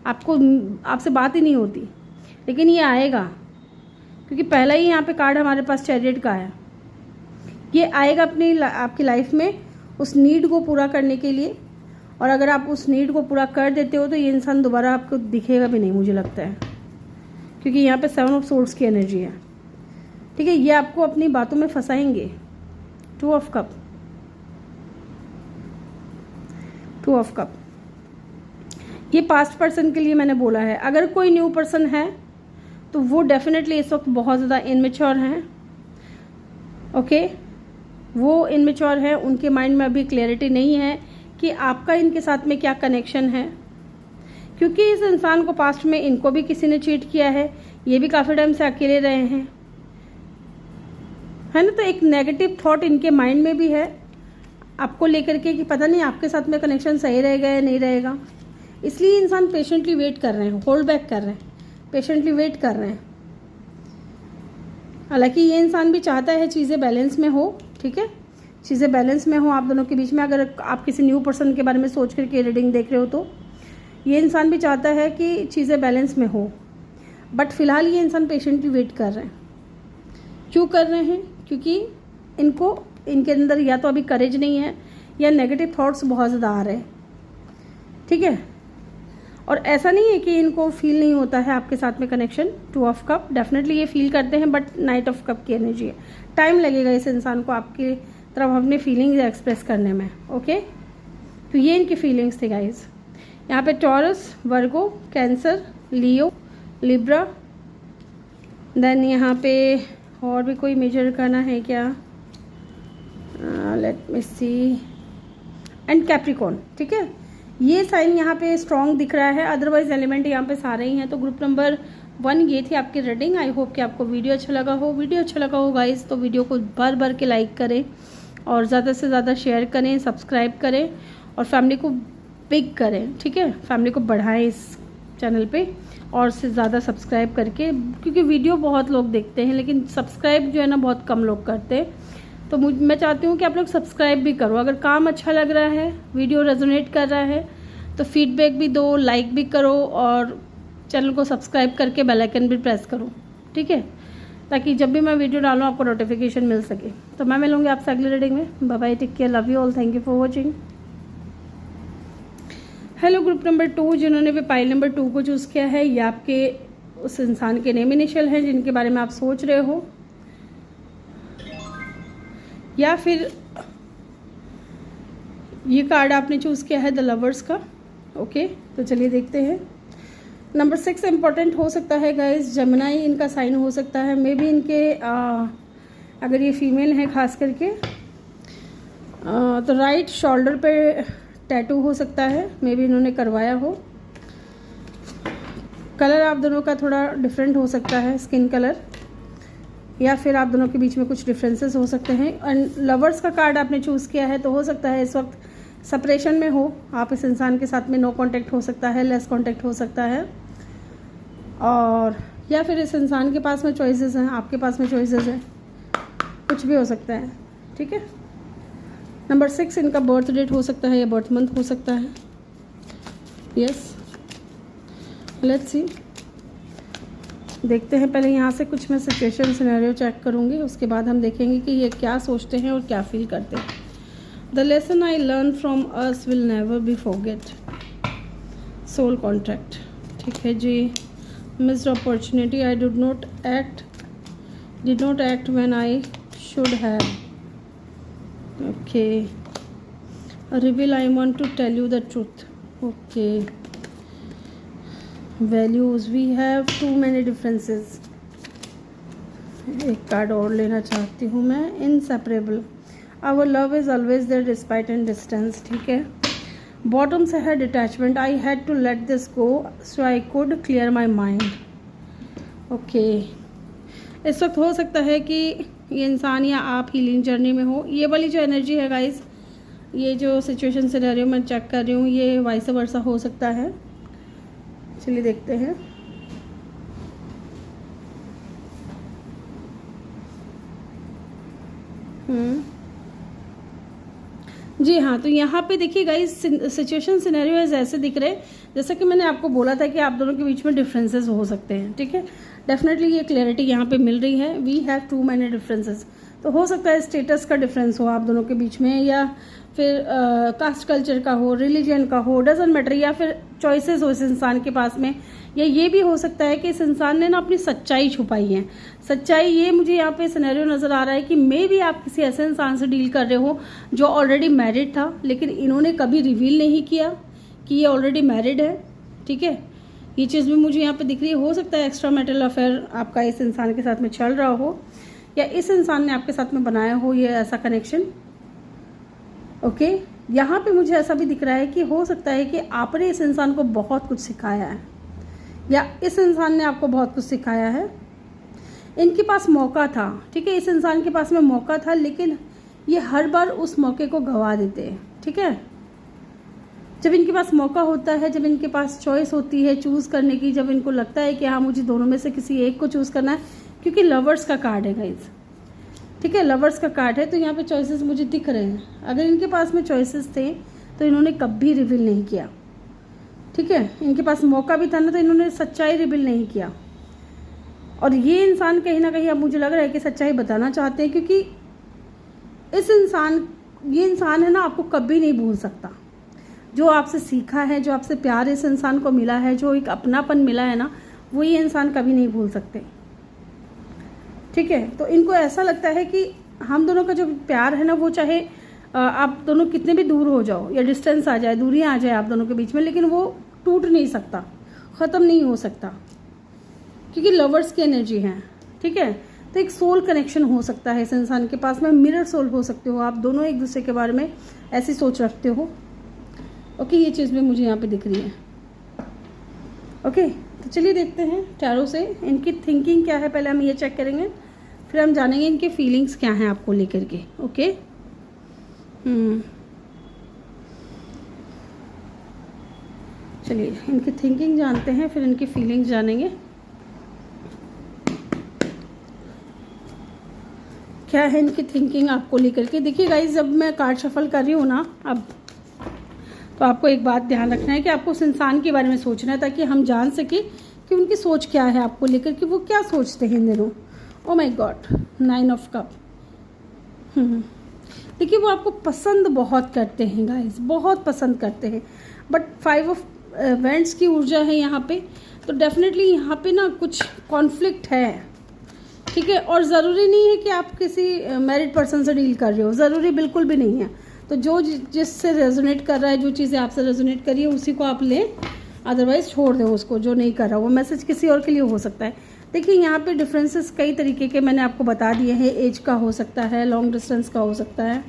[SPEAKER 1] आपसे बात ही नहीं होती। लेकिन ये आएगा क्योंकि पहला ही यहाँ पे कार्ड हमारे पास चैरियट का है। ये आएगा आपकी लाइफ में उस नीड को पूरा करने के लिए। और अगर आप उस नीड को पूरा कर देते हो तो ये इंसान दोबारा आपको दिखेगा भी नहीं, मुझे लगता है, क्योंकि यहाँ पे 7 ऑफ सोर्ड्स की एनर्जी है, ठीक है। ये आपको अपनी बातों में फंसाएंगे। 2 ऑफ कप, ये पास्ट पर्सन के लिए मैंने बोला है। अगर कोई न्यू पर्सन है तो वो डेफिनेटली इस वक्त बहुत ज़्यादा इनमेच्योर हैं, ओके। वो इनमेच्योर है, उनके माइंड में अभी क्लैरिटी नहीं है कि आपका इनके साथ में क्या कनेक्शन है, क्योंकि इस इंसान को पास्ट में इनको भी किसी ने चीट किया है, ये भी काफ़ी टाइम से अकेले रहे हैं, है ना। तो एक नेगेटिव थॉट इनके माइंड में भी है आपको लेकर के कि पता नहीं आपके साथ में कनेक्शन सही रहेगा या नहीं रहेगा। इसलिए इंसान पेशेंटली वेट कर रहे हैं, होल्ड बैक कर रहे हैं, पेशेंटली वेट कर रहे हैं। हालांकि ये इंसान भी चाहता है चीज़ें बैलेंस में हो, ठीक है, चीज़ें बैलेंस में हो आप दोनों के बीच में। अगर आप किसी न्यू पर्सन के बारे में सोच करके रीडिंग देख रहे हो तो ये इंसान भी चाहता है कि चीज़ें बैलेंस में हो। बट फिलहाल ये इंसान पेशेंटली वेट कर रहे हैं। क्यों कर रहे हैं? क्योंकि इनके अंदर या तो अभी करेज नहीं है या नेगेटिव थॉट्स बहुत ज़्यादा आ रहे हैं, ठीक है। और ऐसा नहीं है कि इनको फील नहीं होता है आपके साथ में कनेक्शन। 2 ऑफ कप, डेफिनेटली ये फील करते हैं, बट नाइट ऑफ कप की एनर्जी है। टाइम लगेगा इस इंसान को आपकी तरफ अपने फीलिंग्स एक्सप्रेस करने में, ओके। तो ये इनकी फीलिंग्स थे गाइज। यहाँ पे Taurus, Virgo, cancer, Leo, Libra, then यहाँ पे और भी कोई मेजर करना है क्या? Let me see, and Capricorn, ठीक है। ये साइन यहाँ पे स्ट्रॉन्ग दिख रहा है, अदरवाइज एलिमेंट यहाँ पे सारे ही हैं। तो ग्रुप नंबर 1 ये थी आपकी रीडिंग। आई होप कि आपको वीडियो अच्छा लगा हो गाइज, तो वीडियो को भर के लाइक करें और ज़्यादा से ज़्यादा शेयर करें, सब्सक्राइब करें और फैमिली को बिग करें, ठीक है। फैमिली को बढ़ाएं इस चैनल पे और से ज़्यादा सब्सक्राइब करके, क्योंकि वीडियो बहुत लोग देखते हैं लेकिन सब्सक्राइब जो है ना बहुत कम लोग करते हैं। तो मैं चाहती हूँ कि आप लोग सब्सक्राइब भी करो। अगर काम अच्छा लग रहा है, वीडियो रेजोनेट कर रहा है तो फीडबैक भी दो, लाइक भी करो और चैनल को सब्सक्राइब करके बेल आइकन भी प्रेस करो, ठीक है, ताकि जब भी मैं वीडियो डालूँ आपको नोटिफिकेशन मिल सके। तो मैं मिलूँगी आपसे अगली रीडिंग में। Bye bye, take care, love you all, thank you for watching. Hello group number 2, जिन्होंने भी पाइल नंबर 2 को चूज़ किया है, ये आपके उस इंसान के नेम इनिशियल हैं जिनके बारे में आप सोच रहे हो, या फिर ये कार्ड आपने चूज़ किया है द लवर्स का, ओके। तो चलिए देखते हैं। नंबर 6 इम्पॉर्टेंट हो सकता है गाइज, जमुनाई इनका साइन हो सकता है। मे बी इनके अगर ये फीमेल है खास करके तो राइट शोल्डर पे टैटू हो सकता है, मे बी इन्होंने करवाया हो। कलर आप दोनों का थोड़ा डिफरेंट हो सकता है, स्किन कलर, या फिर आप दोनों के बीच में कुछ डिफरेंसेस हो सकते हैं। एंड लवर्स का कार्ड आपने चूज़ किया है तो हो सकता है इस वक्त सेपरेशन में हो आप, इस इंसान के साथ में नो कांटेक्ट हो सकता है, लेस कांटेक्ट हो सकता है, और या फिर इस इंसान के पास में चॉइसेस हैं, आपके पास में चॉइसेस हैं, कुछ भी हो सकता है। ठीक है। नंबर 6 इनका बर्थ डेट हो सकता है या बर्थ मंथ हो सकता है। यस, लेट्स सी, देखते हैं। पहले यहाँ से कुछ मैं सिचुएशन सिनेरियो चेक करूँगी, उसके बाद हम देखेंगे कि ये क्या सोचते हैं और क्या फील करते हैं। The lesson I learn from us will never be forget, soul contract. ठीक है जी। Missed opportunity, I did not act when I should have. Okay. Reveal, I want to tell you the truth. Okay. Values, we have too many differences. एक कार्ड और लेना चाहती हूँ मैं। Inseparable, our love is always there despite and distance. ठीक है। बॉटम से है detachment, I had to let this go so I could clear my mind. Okay. इस वक्त हो सकता है कि ये इंसान या आप हीलिंग जर्नी में हो। ये वाली जो एनर्जी है गाइस, ये जो सिचुएशन सिनेरियो मैं चेक कर रही हूँ, ये वाइस वर्सा हो सकता है। चलिए देखते हैं। जी हाँ, तो यहाँ पे देखिए गाइस, सिचुएशन सिनेरियो ऐसे दिख रहे हैं जैसा कि मैंने आपको बोला था कि आप दोनों के बीच में डिफरेंसेस हो सकते हैं। ठीक है। डेफिनेटली ये क्लैरिटी यहाँ पे मिल रही है। We have too many differences, तो हो सकता है स्टेटस का डिफरेंस हो आप दोनों के बीच में, या फिर कास्ट कल्चर का हो, रिलीजन का हो, डजंट मैटर, या फिर चॉइसेस हो इस इंसान के पास में, या ये भी हो सकता है कि इस इंसान ने ना अपनी सच्चाई छुपाई है। सच्चाई ये मुझे यहाँ पे सिनेरियो नज़र आ रहा है कि मे भी आप किसी ऐसे इंसान से डील कर रहे हो जो ऑलरेडी मैरिड था, लेकिन इन्होंने कभी रिवील नहीं किया कि ये ऑलरेडी मैरिड है। ठीक है। ये चीज़ भी मुझे यहाँ पे दिख रही है। हो सकता है एक्स्ट्रा मैरिटल अफेयर आपका इस इंसान के साथ में चल रहा हो, या इस इंसान ने आपके साथ में बनाया हो ये ऐसा कनेक्शन। ओके। यहाँ पे मुझे ऐसा भी दिख रहा है कि हो सकता है कि आपने इस इंसान को बहुत कुछ सिखाया है, या इस इंसान ने आपको बहुत कुछ सिखाया है। इनके पास मौका था। ठीक है। इस इंसान के पास में मौका था, लेकिन ये हर बार उस मौके को गंवा देते हैं। ठीक है। जब इनके पास मौका होता है, जब इनके पास चॉइस होती है चूज़ करने की, जब इनको लगता है कि हाँ मुझे दोनों में से किसी एक को चूज़ करना है, क्योंकि लवर्स का कार्ड है गाइज। ठीक है। लवर्स का कार्ड है, तो यहाँ पे चॉइसेस मुझे दिख रहे हैं। अगर इनके पास में चॉइसेस थे तो इन्होंने कभी रिवील नहीं किया। ठीक है। इनके पास मौका भी था ना, तो इन्होंने सच्चाई रिवील नहीं किया। और ये इंसान कहीं ना कहीं अब मुझे लग रहा है कि सच्चाई बताना चाहते हैं, क्योंकि ये इंसान है ना, आपको कभी नहीं भूल सकता। जो आपसे सीखा है, जो आपसे प्यार इस इंसान को मिला है, जो एक अपनापन मिला है ना, वो ये इंसान कभी नहीं भूल सकते। ठीक है। तो इनको ऐसा लगता है कि हम दोनों का जो प्यार है ना, वो चाहे आप दोनों कितने भी दूर हो जाओ या डिस्टेंस आ जाए, दूरियां आ जाए आप दोनों के बीच में, लेकिन वो टूट नहीं सकता, ख़त्म नहीं हो सकता, क्योंकि लवर्स की एनर्जी है। ठीक है। तो एक सोल कनेक्शन हो सकता है इस इंसान के पास में, मिरर सोल हो सकते हो आप दोनों, एक दूसरे के बारे में ऐसी सोच रखते हो। ओके। ये चीज़ भी मुझे यहाँ पे दिख रही है। ओके। तो चलिए देखते हैं टैरो से इनकी थिंकिंग क्या है। पहले हम ये चेक करेंगे, फिर हम जानेंगे इनके फीलिंग्स क्या हैं आपको लेकर के। ओके। चलिए इनकी थिंकिंग जानते हैं, फिर इनकी फीलिंग्स जानेंगे क्या है इनकी थिंकिंग आपको लेकर के। देखिए गाइस, जब मैं कार्ड शफल कर रही हूँ ना अब, तो आपको एक बात ध्यान रखना है कि आपको उस इंसान के बारे में सोचना है, ताकि हम जान सके कि उनकी सोच क्या है आपको लेकर के, वो क्या सोचते हैं इन दिनों। Oh my God, 9 of cup. देखिए वो आपको पसंद बहुत करते हैं गाइस, बहुत पसंद करते हैं, बट 5 ऑफ वेंट्स की ऊर्जा है यहाँ पे, तो डेफिनेटली यहाँ पे ना कुछ कॉन्फ्लिक्ट है। ठीक है। और ज़रूरी नहीं है कि आप किसी मैरिड पर्सन से डील कर रहे हो, ज़रूरी बिल्कुल भी नहीं है। तो जो जिससे रेजोनेट कर रहा है, जो चीज़ें आपसे रेजोनेट कर रही है, उसी को आप लें। अदरवाइज छोड़ दें उसको, जो नहीं कर रहा। वो मैसेज किसी और के लिए हो सकता है। देखिए यहाँ पे डिफरेंसेस कई तरीके के मैंने आपको बता दिए हैं। एज का हो सकता है, लॉन्ग डिस्टेंस का हो सकता है,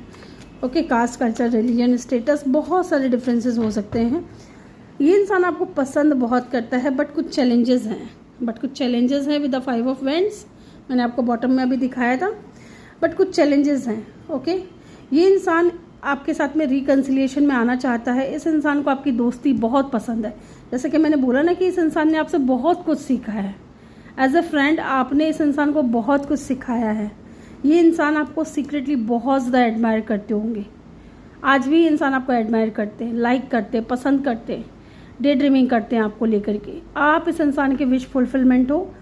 [SPEAKER 1] okay, caste, culture, religion, status, बहुत सारे डिफरेंसेस हो सकते हैं। ये इंसान आपको पसंद बहुत करता है, बट कुछ चैलेंजेस हैं विद द 5 ऑफ वैंड्स। मैंने आपको बॉटम में अभी दिखाया था, बट कुछ चैलेंजेस हैं, ओके। ये इंसान आपके साथ में रिकन्सिलिएशन में आना चाहता है। इस इंसान को आपकी दोस्ती बहुत पसंद है। जैसे कि मैंने बोला ना कि इस इंसान ने आपसे बहुत कुछ सीखा है। एज अ फ्रेंड आपने इस इंसान को बहुत कुछ सिखाया है। ये इंसान आपको सीक्रेटली बहुत ज़्यादा एडमायर करते होंगे। आज भी इंसान आपको एडमायर करते हैं, लाइक करते हैं, पसंद करते हैं, डे ड्रीमिंग करते हैं आपको लेकर के। आप इस इंसान के विश फुलफिलमेंट हो,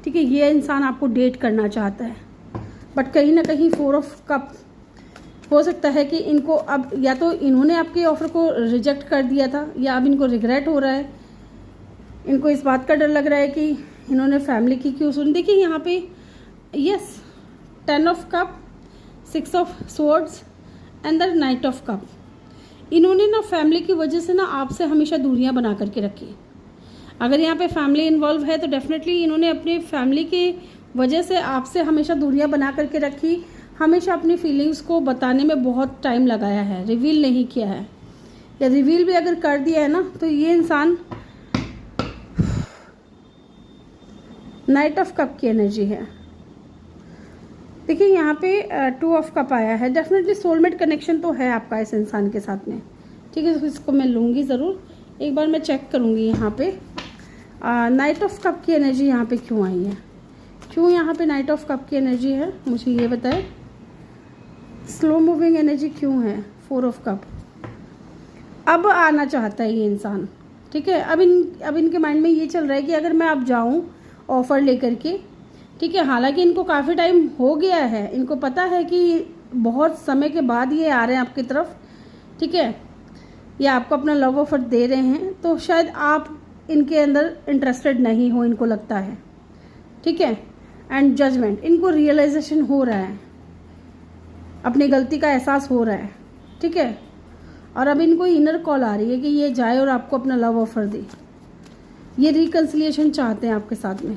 [SPEAKER 1] ठीक है। ये इंसान आपको डेट करना चाहता है, बट कहीं ना कहीं 4 ऑफ कप हो सकता है कि इनको अब या तो इन्होंने आपके ऑफर को रिजेक्ट कर दिया था, या अब इनको रिग्रेट हो रहा है। इनको इस बात का डर लग रहा है कि इन्होंने फैमिली की क्यों सुनी। देखिए यहाँ पे yes, 10 of cup, 6 of swords and the night of cup. इन्होंने ना फैमिली की वजह से ना आपसे हमेशा दूरियां बना करके रखी। अगर यहाँ पे फैमिली इन्वॉल्व है तो डेफिनेटली इन्होंने अपनी फैमिली की वजह से आपसे हमेशा दूरियां बना करके रखी। हमेशा अपनी फीलिंग्स को बताने में बहुत टाइम लगाया है, रिवील नहीं किया है, या रिवील भी अगर कर दिया है ना तो ये इंसान नाइट ऑफ कप की एनर्जी है। देखिए यहाँ पे 2 ऑफ कप आया है। डेफिनेटली सोलमेट कनेक्शन तो है आपका इस इंसान के साथ में, ठीक है। इसको मैं लूँगी ज़रूर, एक बार मैं चेक करूँगी यहाँ पे नाइट ऑफ कप की एनर्जी यहाँ पे क्यों आई है, क्यों यहाँ पे नाइट ऑफ कप की एनर्जी है, मुझे ये बताएं। स्लो मूविंग एनर्जी क्यों है 4 ऑफ कप। अब आना चाहता है ये इंसान, ठीक है। अब इनके माइंड में ये चल रहा है कि अगर मैं अब जाऊँ ऑफ़र लेकर के, ठीक है। हालांकि इनको काफ़ी टाइम हो गया है, इनको पता है कि बहुत समय के बाद ये आ रहे हैं आपकी तरफ, ठीक है, या आपको अपना लव ऑफर दे रहे हैं, तो शायद आप इनके अंदर इंटरेस्टेड नहीं हो, इनको लगता है, ठीक है। एंड जजमेंट, इनको रियलाइजेशन हो रहा है, अपनी गलती का एहसास हो रहा है, ठीक है। और अब इनको इनर कॉल आ रही है कि ये जाए और आपको अपना लव ऑफर दे। ये रिकन्सिलिएशन चाहते हैं आपके साथ में।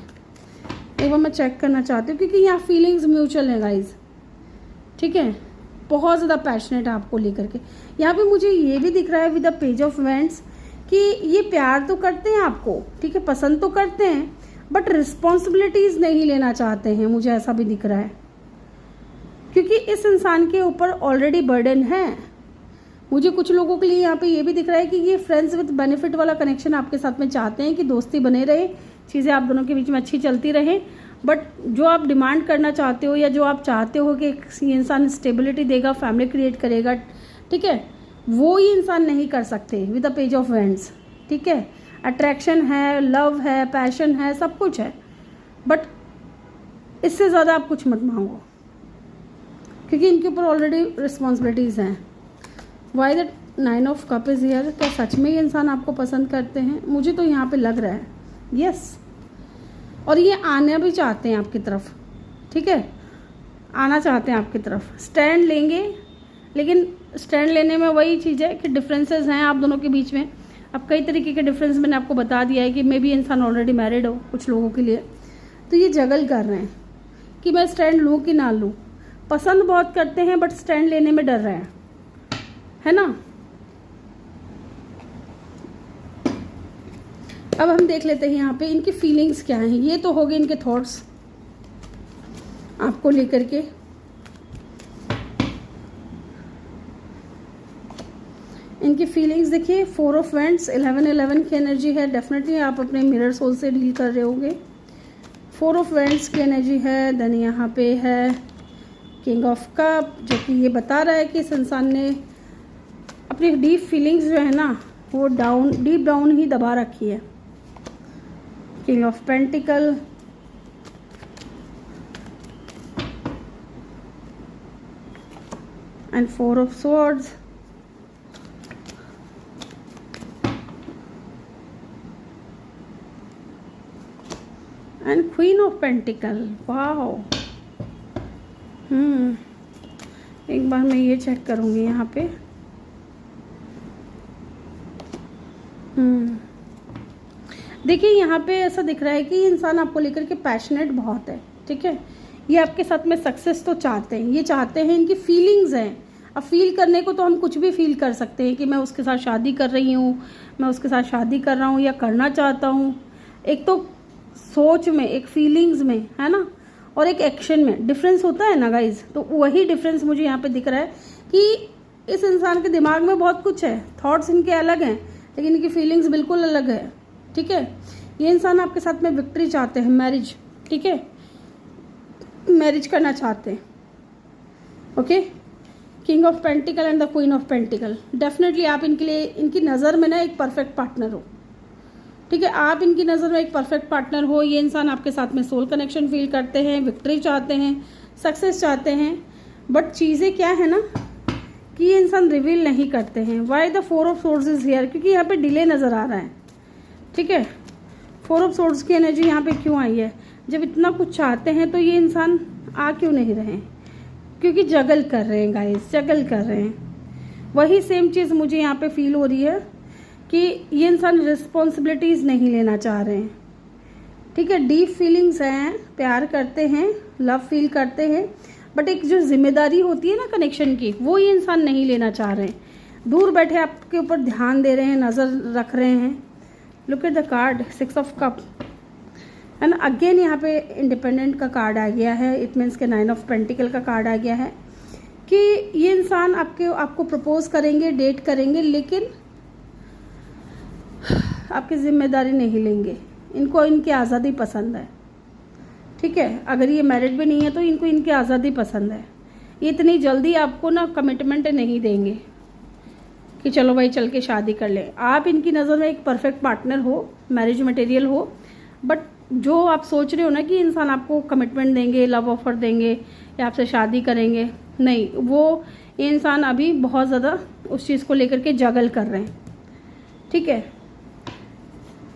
[SPEAKER 1] एक बार मैं चेक करना चाहती हूँ, क्योंकि यहाँ फीलिंग्स म्यूचुअल है गाइज, ठीक है। बहुत ज़्यादा पैशनेट है आपको लेकर के। यहाँ पे मुझे ये भी दिख रहा है with the page of wands कि ये प्यार तो करते हैं आपको, ठीक है, पसंद तो करते हैं, बट रिस्पॉन्सिबिलिटीज़ नहीं लेना चाहते हैं। मुझे ऐसा भी दिख रहा है, क्योंकि इस इंसान के ऊपर ऑलरेडी बर्डन है। मुझे कुछ लोगों के लिए यहाँ पे ये भी दिख रहा है कि ये फ्रेंड्स विद बेनिफिट वाला कनेक्शन आपके साथ में चाहते हैं, कि दोस्ती बने रहे, चीज़ें आप दोनों के बीच में अच्छी चलती रहे। बट जो आप डिमांड करना चाहते हो, या जो आप चाहते हो कि ये इंसान स्टेबिलिटी देगा, फैमिली क्रिएट करेगा, ठीक है, वो ये इंसान नहीं कर सकते with the page of wands, ठीक है। अट्रैक्शन है, लव है, पैशन है, सब कुछ है, बट इससे ज़्यादा आप कुछ मत मांगो, क्योंकि इनके ऊपर ऑलरेडी रिस्पॉन्सिबिलिटीज़ हैं। Why the 9 of cup is here. क्या सच में ये इंसान आपको पसंद करते हैं? मुझे तो यहाँ पे लग रहा है यस। और ये आना भी चाहते हैं आपकी तरफ, ठीक है, आना चाहते हैं आपकी तरफ, स्टैंड लेंगे। लेकिन स्टैंड लेने में वही चीज़ है कि डिफरेंसेस हैं आप दोनों के बीच में। अब कई तरीके के डिफरेंस मैंने आपको बता दिया है कि मे बी इंसान ऑलरेडी मैरिड हो कुछ लोगों के लिए, तो ये जगल कर रहे हैं कि मैं स्टैंड लूँ कि ना लूँ। पसंद बहुत करते हैं बट स्टैंड लेने में डर रहे हैं, है ना। अब हम देख लेते हैं यहाँ पे इनकी फीलिंग्स क्या हैं। ये तो हो गए इनके थॉट्स आपको लेकर के। इनकी फीलिंग्स देखिए, 4 ऑफ वैंड्स, 11 की एनर्जी है। डेफिनेटली आप अपने मिरर सोल से डील कर रहे होंगे। 4 ऑफ वैंड्स की एनर्जी है। देन यहाँ पे है किंग ऑफ कप, जो कि ये बता रहा है कि इस इंसान ने अपनी डीप फीलिंग्स जो है ना वो डीप डाउन ही दबा रखी है। King of pentacle, and 4 of swords, and queen of pentacle. Wow, एक बार मैं ये चेक करूंगी यहाँ पे। देखिए यहाँ पे ऐसा दिख रहा है कि इंसान आपको लेकर के पैशनेट बहुत है, ठीक है। ये आपके साथ में सक्सेस तो चाहते हैं, ये चाहते हैं, इनकी फीलिंग्स हैं। अब फील करने को तो हम कुछ भी फील कर सकते हैं कि मैं उसके साथ शादी कर रही हूँ, मैं उसके साथ शादी कर रहा हूँ या करना चाहता हूँ। एक तो सोच में, एक फीलिंग्स में, है ना, और एक एक्शन में डिफरेंस होता है ना गाइज। तो वही डिफरेंस मुझे यहाँ पे दिख रहा है कि इस इंसान के दिमाग में बहुत कुछ है, थॉट्स इनके अलग हैं लेकिन इनकी फीलिंग्स बिल्कुल अलग है, ठीक है। ये इंसान आपके साथ में विक्ट्री चाहते हैं, मैरिज, ठीक है, मैरिज करना चाहते हैं, okay. King of pentacle and the queen of pentacle, definitely आप इनके लिए, इनकी नज़र में ना एक परफेक्ट पार्टनर हो, ठीक है। आप इनकी नज़र में एक परफेक्ट पार्टनर हो। ये इंसान आपके साथ में सोल कनेक्शन फील करते हैं, विक्ट्री चाहते हैं, सक्सेस चाहते हैं। बट चीज़ें क्या है ना कि ये इंसान रिवील नहीं करते हैं। Why the 4 of swords is here, क्योंकि यहाँ पे डिले नज़र आ रहा है, ठीक है। 4 ऑफ सोर्ड्स की एनर्जी यहाँ पे क्यों आई है? जब इतना कुछ चाहते हैं तो ये इंसान आ क्यों नहीं रहे हैं? क्योंकि जगल कर रहे हैं गाइस, जगल कर रहे हैं। वही सेम चीज़ मुझे यहाँ पे फील हो रही है कि ये इंसान रिस्पॉन्सिबिलिटीज़ नहीं लेना चाह रहे हैं, ठीक है। डीप फीलिंग्स हैं, प्यार करते हैं, लव फील करते हैं, बट एक जो जिम्मेदारी होती है ना कनेक्शन की, वो ये इंसान नहीं लेना चाह रहे हैं। दूर बैठे आपके ऊपर ध्यान दे रहे हैं, नज़र रख रहे हैं। Look at the card 6 of cup, है ना। अगेन यहाँ पे इंडिपेंडेंट का कार्ड आ गया है। इट मीन्स के 9 ऑफ पेंटिकल का कार्ड आ गया है कि ये इंसान आपको प्रपोज करेंगे, डेट करेंगे, लेकिन आपकी जिम्मेदारी नहीं लेंगे। इनको इनकी आज़ादी पसंद है, ठीक है। अगर ये मैरिड भी नहीं है तो इनको इनकी आज़ादी पसंद है। ये इतनी जल्दी आपको ना कमिटमेंट नहीं देंगे कि चलो भाई चल के शादी कर ले। आप इनकी नज़र में एक परफेक्ट पार्टनर हो, मैरिज मटेरियल हो, बट जो आप सोच रहे हो ना कि इंसान आपको कमिटमेंट देंगे, लव ऑफर देंगे या आपसे शादी करेंगे, नहीं, वो ये इंसान अभी बहुत ज़्यादा उस चीज़ को लेकर के जगल कर रहे हैं, ठीक है,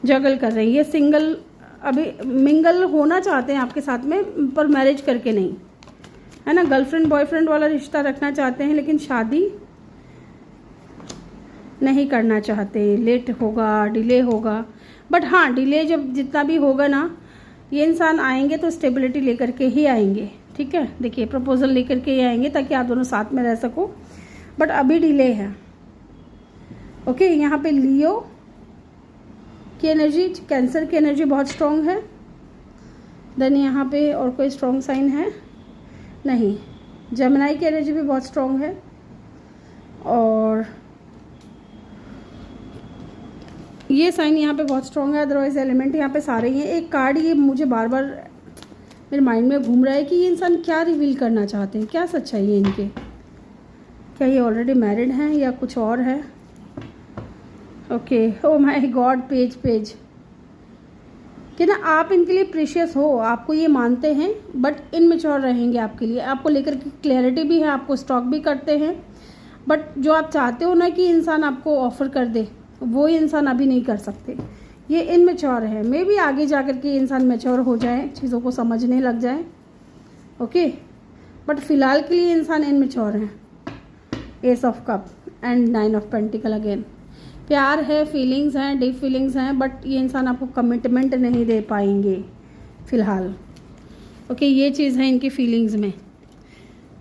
[SPEAKER 1] जगल कर रहे हैं। ये सिंगल अभी मिंगल होना चाहते हैं आपके साथ में, पर मैरिज करके नहीं, है ना। गर्लफ्रेंड बॉयफ्रेंड वाला रिश्ता रखना चाहते हैं लेकिन शादी नहीं करना चाहते। लेट होगा, डिले होगा, बट हाँ, डिले जब जितना भी होगा ना, ये इंसान आएंगे तो स्टेबिलिटी लेकर के ही आएंगे, ठीक है। देखिए प्रपोजल लेकर के ही आएंगे ताकि आप दोनों साथ में रह सको, बट अभी डिले है, ओके। यहाँ पे लियो की एनर्जी, कैंसर की एनर्जी बहुत स्ट्रॉन्ग है। देन यहाँ पे और कोई स्ट्रॉन्ग साइन है नहीं। जेमिनी की एनर्जी भी बहुत स्ट्रॉन्ग है, और ये साइन यहाँ पे बहुत स्ट्रॉन्ग है। अदरवाइज एलिमेंट यहाँ पे सारे ही हैं। एक कार्ड ये मुझे बार बार मेरे माइंड में घूम रहा है कि ये इंसान क्या रिवील करना चाहते हैं, क्या सच्चाई है इनके। क्या ये ऑलरेडी मैरिड हैं या कुछ और है? Okay, oh my God, page कि ना आप इनके लिए प्रीशियस हो, आपको ये मानते हैं, बट इनमेच्योर रहेंगे आपके लिए। आपको लेकर के क्लैरिटी भी है, आपको स्टॉक भी करते हैं, बट जो आप चाहते हो ना कि इंसान आपको ऑफर कर दे, वो इंसान अभी नहीं कर सकते। ये इनमेच्योर है। मे बी आगे जा कर के इंसान मैच्योर हो जाए, चीज़ों को समझने लग जाए, ओके, बट फिलहाल के लिए इंसान इनमेच्योर है। S of cup and 9 of pentacle again. प्यार है, फीलिंग्स हैं, डीप फीलिंग्स हैं, बट ये इंसान आपको कमिटमेंट नहीं दे पाएंगे फिलहाल, ओके। ये चीज़ है इनकी फीलिंग्स में।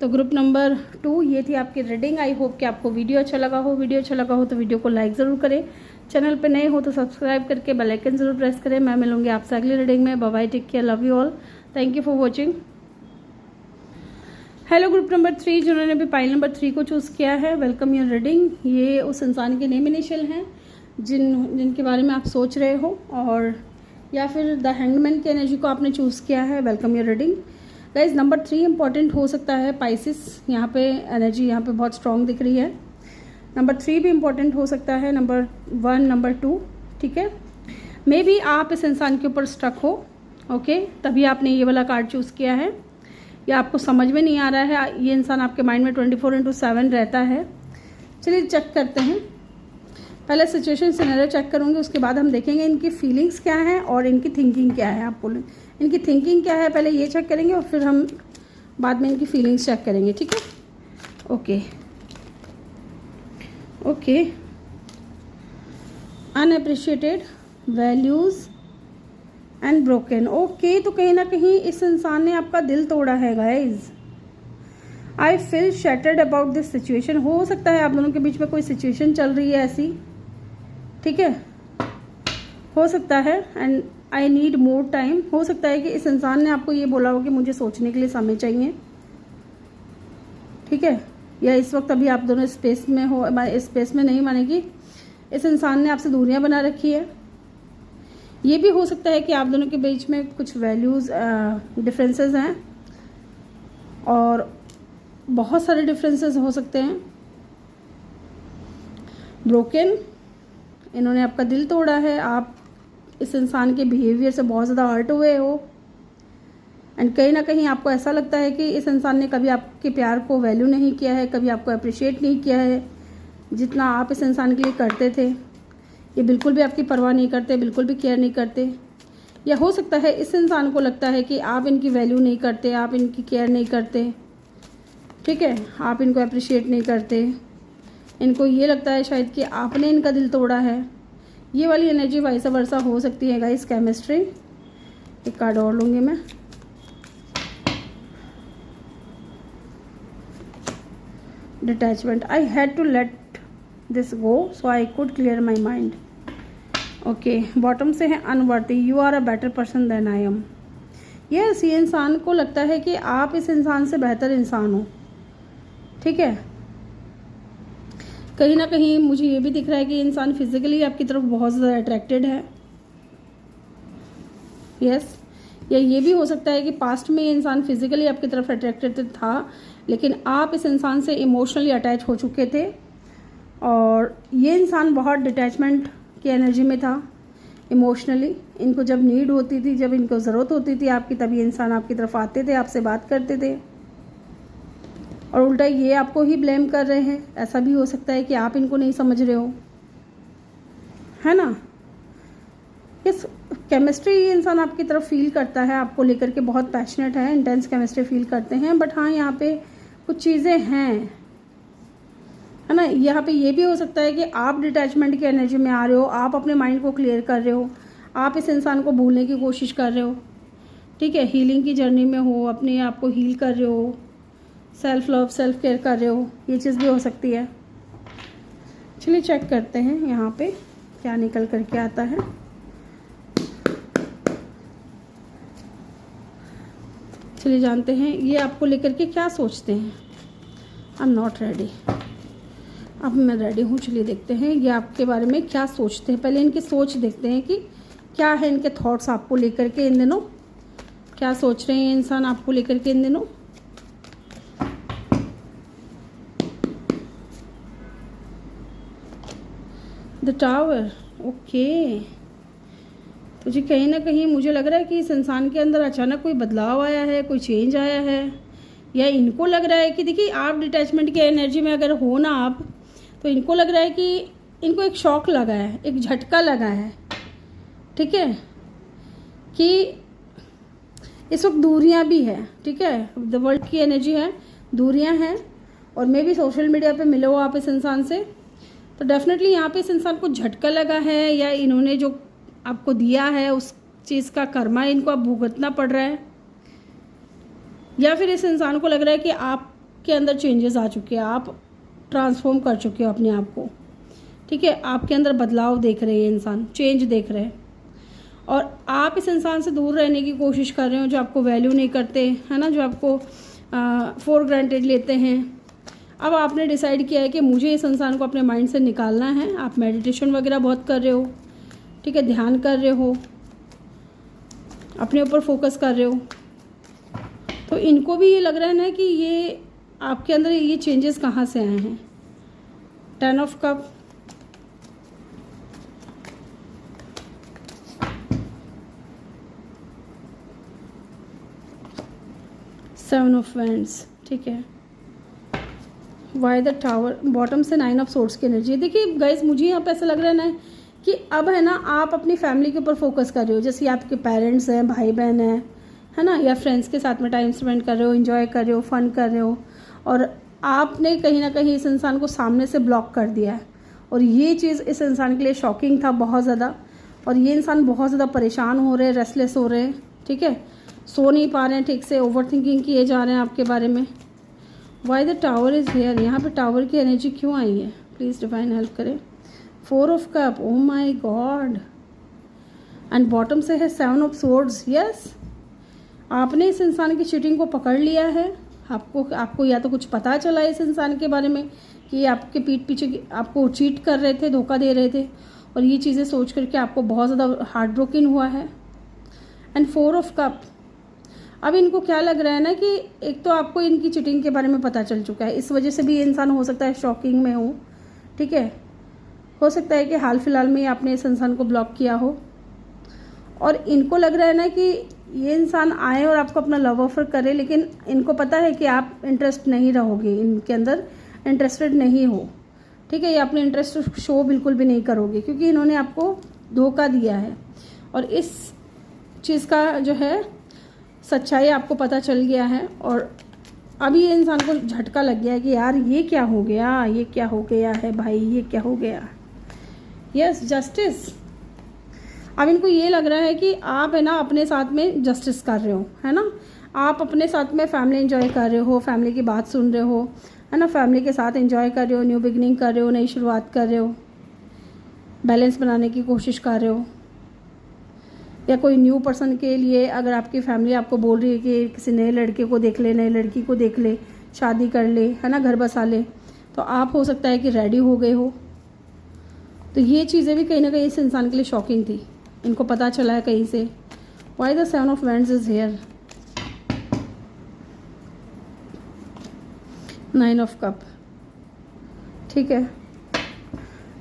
[SPEAKER 1] तो ग्रुप नंबर 2 ये थी आपकी रीडिंग। आई होप कि आपको वीडियो अच्छा लगा हो। वीडियो अच्छा लगा हो तो वीडियो को लाइक ज़रूर करें। चैनल पे नए हो तो सब्सक्राइब करके बेल आइकन ज़रूर प्रेस करें। मैं मिलूंगी आपसे अगली रीडिंग में। Bye bye, take care, love you all, thank you for watching. Hello group number 3, जिन्होंने भी पाइल नंबर 3 को चूज़ किया है, वेलकम योर रीडिंग। ये उस इंसान के नेम इनिशियल हैं जिनके बारे में आप सोच रहे हो, और या फिर द हैंगमैन की एनर्जी को आपने चूज़ किया है। Welcome your reading guys. Number 3 important हो सकता है, पाइसिस। यहाँ पे एनर्जी यहाँ पे बहुत स्ट्रॉन्ग दिख रही है। नंबर 3 भी इंपॉर्टेंट हो सकता है, नंबर 1, नंबर 2, ठीक है। मे बी आप इस इंसान के ऊपर स्ट्रक हो, ओके, तभी आपने ये वाला कार्ड चूज़ किया है, या आपको समझ में नहीं आ रहा है, ये इंसान आपके माइंड में 24/7 रहता है। चलिए चेक करते हैं। पहले सिचुएशन सिनेरियो चेक करूँगी, उसके बाद हम देखेंगे इनकी फीलिंग्स क्या हैं और इनकी थिंकिंग क्या है। आप बोलें इनकी थिंकिंग क्या है, पहले ये चेक करेंगे और फिर हम बाद में इनकी फीलिंग्स चेक करेंगे, ठीक है। Okay okay, unappreciated values and broken. Okay, तो कहीं ना कहीं इस इंसान ने आपका दिल तोड़ा है guys. I feel shattered about this situation. हो सकता है आप दोनों के बीच में कोई सिचुएशन चल रही है ऐसी, ठीक है, हो सकता है। And I need more time. हो सकता है कि इस इंसान ने आपको ये बोला हो कि मुझे सोचने के लिए समय चाहिए, ठीक है, या इस वक्त अभी आप दोनों स्पेस में हो, स्पेस में नहीं मानेगी, इस इंसान ने आपसे दूरियां बना रखी है। ये भी हो सकता है कि आप दोनों के बीच में कुछ वैल्यूज़ डिफरेंसेस हैं, और बहुत सारे डिफरेंसेस हो सकते हैं। ब्रोकन, इन्होंने आपका दिल तोड़ा है। आप इस इंसान के बिहेवियर से बहुत ज़्यादा हर्ट हुए हो, एंड कहीं ना कहीं आपको ऐसा लगता है कि इस इंसान ने कभी आपके प्यार को वैल्यू नहीं किया है, कभी आपको अप्रिशिएट नहीं किया है जितना आप इस इंसान के लिए करते थे। ये बिल्कुल भी आपकी परवाह नहीं करते, बिल्कुल भी केयर नहीं करते। या हो सकता है इस इंसान को लगता है कि आप इनकी वैल्यू नहीं करते, आप इनकी केयर नहीं करते, ठीक है, आप इनको अप्रिशिएट नहीं करते। इनको ये लगता है शायद कि आपने इनका दिल तोड़ा है। ये वाली एनर्जी वाइस वर्सा हो सकती है गाइस। केमिस्ट्री, एक कार्ड और लूँगी मैं। Detachment, I had to let this go so I could clear my mind. Okay, bottom से है unworthy, you are a better person than I am. Yes, ये इंसान को लगता है कि आप इस इंसान से बेहतर इंसान हो, ठीक है। कहीं ना कहीं मुझे ये भी दिख रहा है कि इंसान फिजिकली आपकी तरफ बहुत ज़्यादा अट्रैक्टेड है। यस, या ये भी हो सकता है कि पास्ट में ये इंसान फिजिकली आपकी तरफ अट्रैक्टेड था, लेकिन आप इस इंसान से इमोशनली अटैच हो चुके थे, और ये इंसान बहुत डिटैचमेंट की एनर्जी में था इमोशनली। इनको जब नीड होती थी, जब इनको ज़रूरत होती थी आपकी, तभी इंसान आपकी तरफ आते थे, आपसे बात करते थे, और उल्टा ये आपको ही ब्लेम कर रहे हैं। ऐसा भी हो सकता है कि आप इनको नहीं समझ रहे हो, है ना। इस केमिस्ट्री ये इंसान आपकी तरफ फील करता है, आपको लेकर के बहुत पैशनेट है, इंटेंस केमिस्ट्री फील करते हैं। बट हाँ, यहाँ पे कुछ चीज़ें हैं, है ना। यहाँ पे ये भी हो सकता है कि आप डिटैचमेंट की एनर्जी में आ रहे हो, आप अपने माइंड को क्लियर कर रहे हो, आप इस इंसान को भूलने की कोशिश कर रहे हो, ठीक है, हीलिंग की जर्नी में हो, अपने आप को हील कर रहे हो, सेल्फ लव सेल्फ केयर कर रहे हो। ये चीज़ भी हो सकती है। चलिए चेक करते हैं यहाँ पे क्या निकल करके आता है। चलिए जानते हैं ये आपको लेकर के क्या सोचते हैं। I am not ready. अब मैं रेडी हूँ। चलिए देखते हैं ये आपके बारे में क्या सोचते हैं। पहले इनकी सोच देखते हैं कि क्या है इनके थॉट्स आपको लेकर के इन दिनों, क्या सोच रहे हैं इंसान आपको लेकर के इन दिनों। The tower, okay. तो जी कहीं ना कहीं मुझे लग रहा है कि इस इंसान के अंदर अचानक कोई बदलाव आया है, कोई चेंज आया है, या इनको लग रहा है कि देखिए आप डिटैचमेंट की एनर्जी में अगर हो ना आप, तो इनको लग रहा है कि इनको एक शॉक लगा है, एक झटका लगा है, ठीक है, कि इस वक्त दूरियां भी है, ठीक है, द वर्ल्ड की एनर्जी है, दूरियां हैं, और मे भी सोशल मीडिया पे मिले हो आप इस इंसान से, तो डेफिनेटली यहाँ पे इस इंसान को झटका लगा है, या इन्होंने जो आपको दिया है उस चीज़ का कर्मा इनको अब भुगतना पड़ रहा है, या फिर इस इंसान को लग रहा है कि आपके अंदर चेंजेस आ चुके हैं, आप ट्रांसफॉर्म कर चुके हो अपने आप को, ठीक है, आपके अंदर बदलाव देख रहे हैं इंसान, चेंज देख रहे हैं, और आप इस इंसान से दूर रहने की कोशिश कर रहे हो जो आपको वैल्यू नहीं करते, है ना, जो आपको फॉर ग्रांटेड लेते हैं। अब आपने डिसाइड किया है कि मुझे इस इंसान को अपने माइंड से निकालना है। आप मेडिटेशन वगैरह बहुत कर रहे हो, ठीक है, ध्यान कर रहे हो, अपने ऊपर फोकस कर रहे हो, तो इनको भी ये लग रहा है ना कि ये आपके अंदर ये चेंजेस कहाँ से आए हैं। 10 of cup, seven of wands, ठीक है, वाई द टावर, बॉटम से 9 ऑफ सोर्ड्स की एनर्जी। देखिए गाइस, मुझे यहाँ पे ऐसा लग रहा है ना कि अब है ना आप अपनी फैमिली के ऊपर फोकस कर रहे हो, जैसे आपके पेरेंट्स हैं, भाई बहन हैं, है ना, या फ्रेंड्स के साथ में टाइम स्पेंड कर रहे हो, एंजॉय कर रहे हो, फन कर रहे हो, और आपने कहीं ना कहीं इस इंसान को सामने से ब्लॉक कर दिया है, और ये चीज़ इस इंसान के लिए शॉकिंग था बहुत ज़्यादा, और ये इंसान बहुत ज़्यादा परेशान हो रहे हैं, रेस्टलेस हो रहे हैं, ठीक है, सो नहीं पा रहे हैं ठीक से, ओवर थिंकिंग किए जा रहे हैं आपके बारे में। Why the tower is here, यहाँ पे टावर की एनर्जी क्यों आई है, प्लीज़ डिवाइन हेल्प करें। 4 of cup, oh my god, and bottom से है 7 ऑफ सोर्ड्स। यस, आपने इस इंसान की चीटिंग को पकड़ लिया है। आपको या तो कुछ पता चला इस इंसान के बारे में कि ये आपके पीठ पीछे आपको चीट कर रहे थे, धोखा दे रहे थे, और ये चीज़ें सोच करके आपको बहुत ज़्यादा हार्ट ब्रोकन हुआ है। एंड 4 ऑफ कप, अब इनको क्या लग रहा है ना कि एक तो आपको इनकी चीटिंग के बारे में पता चल चुका है, इस वजह से भी ये इंसान हो सकता है शॉकिंग में हो, ठीक है, हो सकता है कि हाल फिलहाल में ही आपने इस इंसान को ब्लॉक किया हो, और इनको लग रहा है ना कि ये इंसान आए और आपको अपना लव ऑफर करे, लेकिन इनको पता है कि आप इंटरेस्ट नहीं रहोगे, इनके अंदर इंटरेस्टेड नहीं हो, ठीक है, ये अपने इंटरेस्ट शो बिल्कुल भी नहीं करोगे, क्योंकि इन्होंने आपको धोखा दिया है। और इस चीज़ का जो है सच्चाई आपको पता चल गया है, और अभी ये इंसान को झटका लग गया है कि यार ये क्या हो गया, ये क्या हो गया है भाई, ये क्या हो गया। यस, जस्टिस, अब इनको ये लग रहा है कि आप है ना अपने साथ में जस्टिस कर रहे हो, है ना, आप अपने साथ में फैमिली एंजॉय कर रहे हो, फैमिली की बात सुन रहे हो, है ना, फैमिली के साथ एंजॉय कर रहे हो, न्यू बिगनिंग कर रहे हो, नई शुरुआत कर रहे हो, बैलेंस बनाने की कोशिश कर रहे हो, या कोई न्यू पर्सन के लिए अगर आपकी फैमिली आपको बोल रही है कि किसी नए लड़के को देख ले, नई लड़की को देख ले, शादी कर ले, है ना, घर बसा ले, तो आप हो सकता है कि रेडी हो गए हो। तो ये चीज़ें भी कहीं ना कहीं इस इंसान के लिए शॉकिंग थी, इनको पता चला है कहीं से। Why the 7 of wands is here, 9 of cup, ठीक है,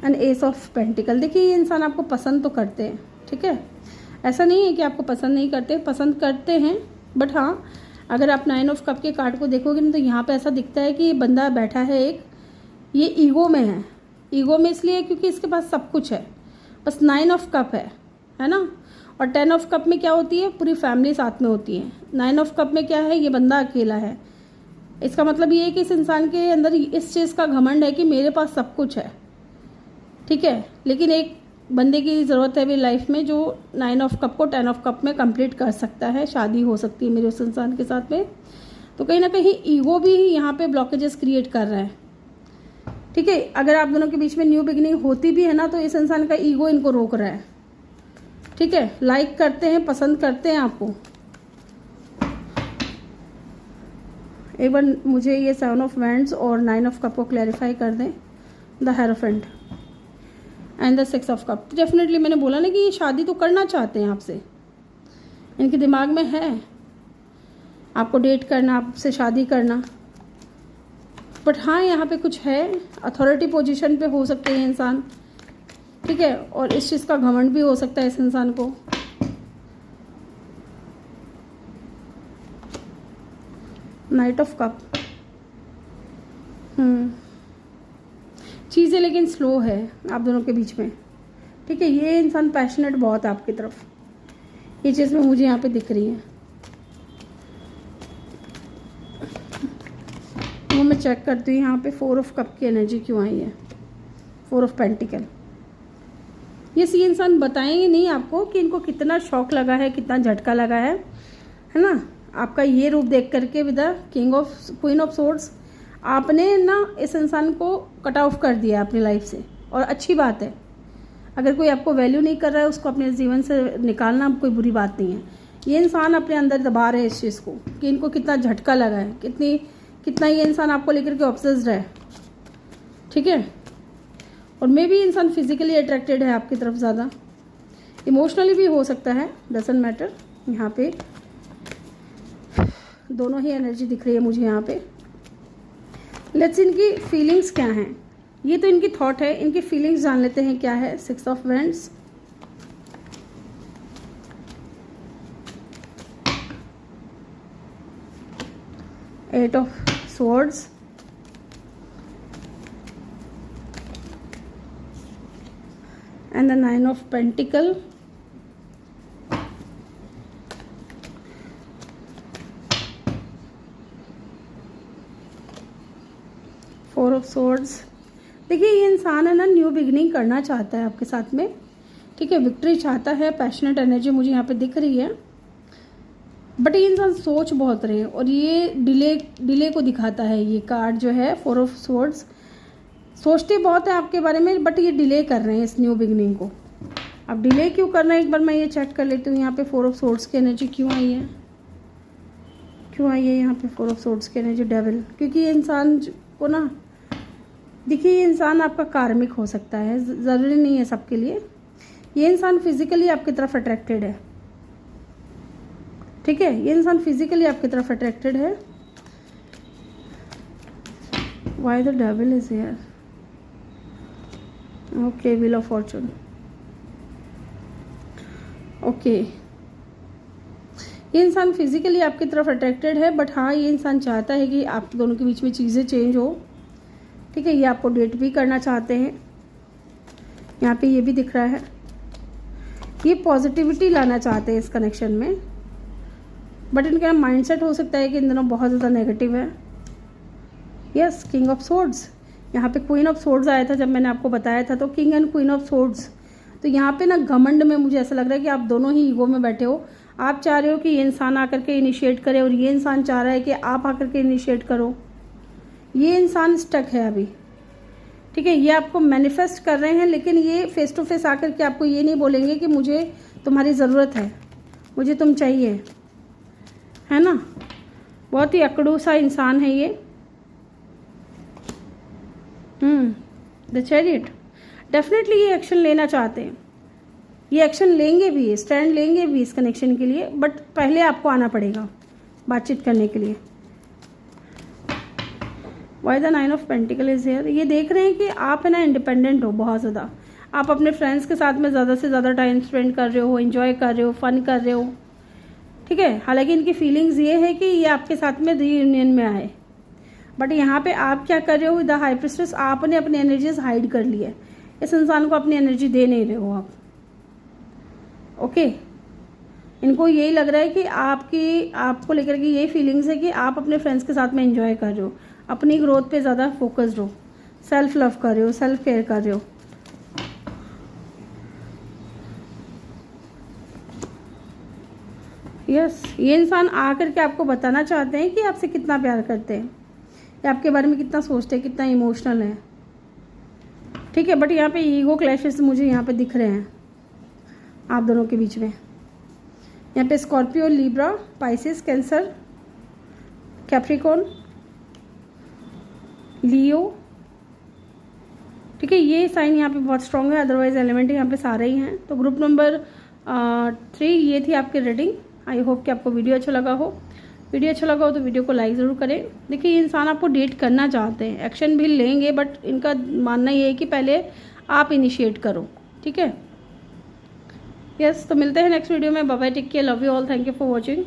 [SPEAKER 1] एंड एस ऑफ पेंटिकल। देखिए ये इंसान आपको पसंद तो करते हैं, ठीक है, ऐसा नहीं है कि आपको पसंद नहीं करते, पसंद करते हैं, बट हाँ अगर आप 9 ऑफ कप के कार्ड को देखोगे ना तो यहाँ पे ऐसा दिखता है कि ये बंदा बैठा है एक, ये ईगो में है, ईगो में इसलिए क्योंकि इसके पास सब कुछ है, बस 9 ऑफ कप है ना, और 10 ऑफ कप में क्या होती है, पूरी फैमिली साथ में होती है। 9 ऑफ कप में क्या है, ये बंदा अकेला है। इसका मतलब ये है कि इस इंसान के अंदर इस चीज़ का घमंड है कि मेरे पास सब कुछ है, ठीक है, लेकिन एक बंदे की ज़रूरत है भी लाइफ में जो 9 ऑफ कप को 10 ऑफ कप में कंप्लीट कर सकता है, शादी हो सकती है मेरे उस इंसान के साथ में। तो कहीं ना कहीं ईगो भी यहाँ पे ब्लॉकेजेस क्रिएट कर रहा है, ठीक है, अगर आप दोनों के बीच में न्यू बिगिनिंग होती भी है ना तो इस इंसान का ईगो इनको रोक रहा है, ठीक है, लाइक करते हैं, पसंद करते हैं आपको। एक बार मुझे ये 7 ऑफ वैंड्स और 9 ऑफ कप को क्लैरिफाई कर दें, the hierophant and the 6 of cup. Definitely मैंने बोला ना कि ये शादी तो करना चाहते हैं आपसे, इनके दिमाग में है आपको डेट करना, आपसे शादी करना, बट हाँ यहाँ पे कुछ है, अथॉरिटी पोजीशन पे हो सकते हैं इंसान, ठीक है, और इस चीज़ का घमंड भी हो सकता है इस इंसान को। नाइट ऑफ कप, चीज़ें लेकिन स्लो है आप दोनों के बीच में, ठीक है, ये इंसान पैशनेट बहुत है आपकी तरफ, ये चीज़ में मुझे यहाँ पे दिख रही है। वो मैं चेक करती हूँ यहाँ पे 4 ऑफ कप की एनर्जी क्यों आई है, 4 ऑफ पेंटिकल। ये सी इंसान बताएंगे नहीं आपको कि इनको कितना शॉक लगा है, कितना झटका लगा है ना, आपका ये रूप देख करके with the queen of swords. आपने ना इस इंसान को कट ऑफ कर दिया अपनी लाइफ से, और अच्छी बात है, अगर कोई आपको वैल्यू नहीं कर रहा है उसको अपने जीवन से निकालना कोई बुरी बात नहीं है। ये इंसान अपने अंदर दबा रहे हैं इस चीज़ को कि इनको कितना झटका लगा है, कितना ये इंसान आपको लेकर के ऑब्सेस्ड है, ठीक है, और मे भी इंसान फिजिकली अट्रैक्टेड है आपकी तरफ ज़्यादा, इमोशनली भी हो सकता है, डजंट मैटर। यहाँ पे दोनों ही एनर्जी दिख रही है मुझे यहाँ पे। लेट्स इनकी फीलिंग्स क्या हैं, ये तो इनकी थॉट है, इनकी फीलिंग्स जान लेते हैं क्या है। 6 of wands, eight of swords, and the 9 of pentacle, 4 of swords। देखिए ये इंसान है ना न्यू बिगनिंग करना चाहता है आपके साथ में, ठीक है, विक्ट्री चाहता है, पैशनेट एनर्जी मुझे यहाँ पे दिख रही है, बट ये इंसान सोच बहुत रहे हैं और ये डिले को दिखाता है। ये कार्ड जो है 4 ऑफ स्वॉर्ड्स, सोचते बहुत है आपके बारे में, बट ये डिले कर रहे हैं इस न्यू बिगनिंग को। अब डिले क्यों कर रहे हैं, एक बार मैं ये चेक कर लेती हूँ। यहाँ पे 4 ऑफ स्वॉर्ड्स की एनर्जी क्यों आई है, क्यों आई है यहाँ पे 4 ऑफ स्वॉर्ड्स की एनर्जी? डेविल, क्योंकि ये इंसान को ना, देखिए ये इंसान आपका कार्मिक हो सकता है, ज़रूरी नहीं है सबके लिए। ये इंसान फिजिकली आपकी तरफ अट्रैक्टेड है, ठीक है, ये इंसान फिजिकली आपकी तरफ अट्रैक्टेड है। Why the devil is here? Okay, wheel of Fortune. Okay, ये इंसान फिजिकली आपकी तरफ अट्रैक्टेड है, बट हाँ ये इंसान चाहता है कि आप दोनों के बीच में चीज़ें चेंज हो, ठीक है। ये आपको डेट भी करना चाहते हैं, यहाँ पे ये भी दिख रहा है। ये पॉजिटिविटी लाना चाहते हैं इस कनेक्शन में, बट इनका माइंडसेट हो सकता है कि इन दोनों बहुत ज़्यादा नेगेटिव है। यस, किंग ऑफ सोर्ड्स, यहाँ पे क्वीन ऑफ सोर्ड्स आया था जब मैंने आपको बताया था, तो king and queen of swords. तो यहाँ पे ना घमंड में मुझे ऐसा लग रहा है कि आप दोनों ही ईगो में बैठे हो। आप चाह रहे हो कि ये इंसान आकर के इनिशिएट करे और ये इंसान चाह रहा है कि आप आकर के इनिशिएट करो। ये इंसान स्टक है अभी, ठीक है। ये आपको मैनिफेस्ट कर रहे हैं, लेकिन ये फेस टू फेस आकर के आपको ये नहीं बोलेंगे कि मुझे तुम्हारी ज़रूरत है, मुझे तुम चाहिए, है ना। बहुत ही अकड़ू सा इंसान है ये। द चैरियट, डेफिनेटली ये एक्शन लेना चाहते हैं, ये एक्शन लेंगे भी, स्टैंड लेंगे भी इस कनेक्शन के लिए, बट पहले आपको आना पड़ेगा बातचीत करने के लिए। Why the 9 of pentacle is here? ये देख रहे हैं कि आप है ना इंडिपेंडेंट हो बहुत ज़्यादा, आप अपने फ्रेंड्स के साथ में ज़्यादा से ज़्यादा टाइम स्पेंड कर रहे हो, एंजॉय कर रहे हो, फन कर रहे हो, ठीक है। हालांकि इनकी फीलिंग्स ये है कि ये आपके साथ में रीयूनियन में आए, बट यहाँ पे आप क्या कर रहे हो विद द हाई प्रीस्टेस? आपने अपनी एनर्जीज हाइड कर ली है, इस इंसान को अपनी एनर्जी दे नहीं रहे हो आप, ओके। इनको यही लग रहा है कि आपको लेकर के यही फीलिंग्स है कि आप अपने फ्रेंड्स के साथ में एंजॉय कर रहे हो, अपनी ग्रोथ पे ज़्यादा फोकस्ड हो, सेल्फ लव कर रहे हो, सेल्फ केयर कर रहे हो। यस, ये इंसान आकर के आपको बताना चाहते हैं कि आपसे कितना प्यार करते हैं, या आपके बारे में कितना सोचते हैं, कितना इमोशनल है, ठीक है। बट यहाँ पे ईगो क्लैशेस मुझे यहाँ पे दिख रहे हैं आप दोनों के बीच में। यहाँ पे Scorpio, Libra, Pisces, Cancer, Capricorn, Leo, ठीक है। ये साइन यहाँ पे बहुत स्ट्रॉन्ग है, अदरवाइज एलिमेंट यहाँ पे सारे ही हैं। तो ग्रुप नंबर 3 ये थी आपकी रीडिंग। आई होप कि आपको वीडियो अच्छा लगा हो। वीडियो अच्छा लगा हो तो वीडियो को लाइक ज़रूर करें। देखिए ये इंसान आपको डेट करना चाहते हैं, एक्शन भी लेंगे, बट इनका मानना ये है कि पहले आप इनिशिएट करो, ठीक है। यस, तो मिलते हैं नेक्स्ट वीडियो में। Bye bye, take care, love you all, thank you for watching.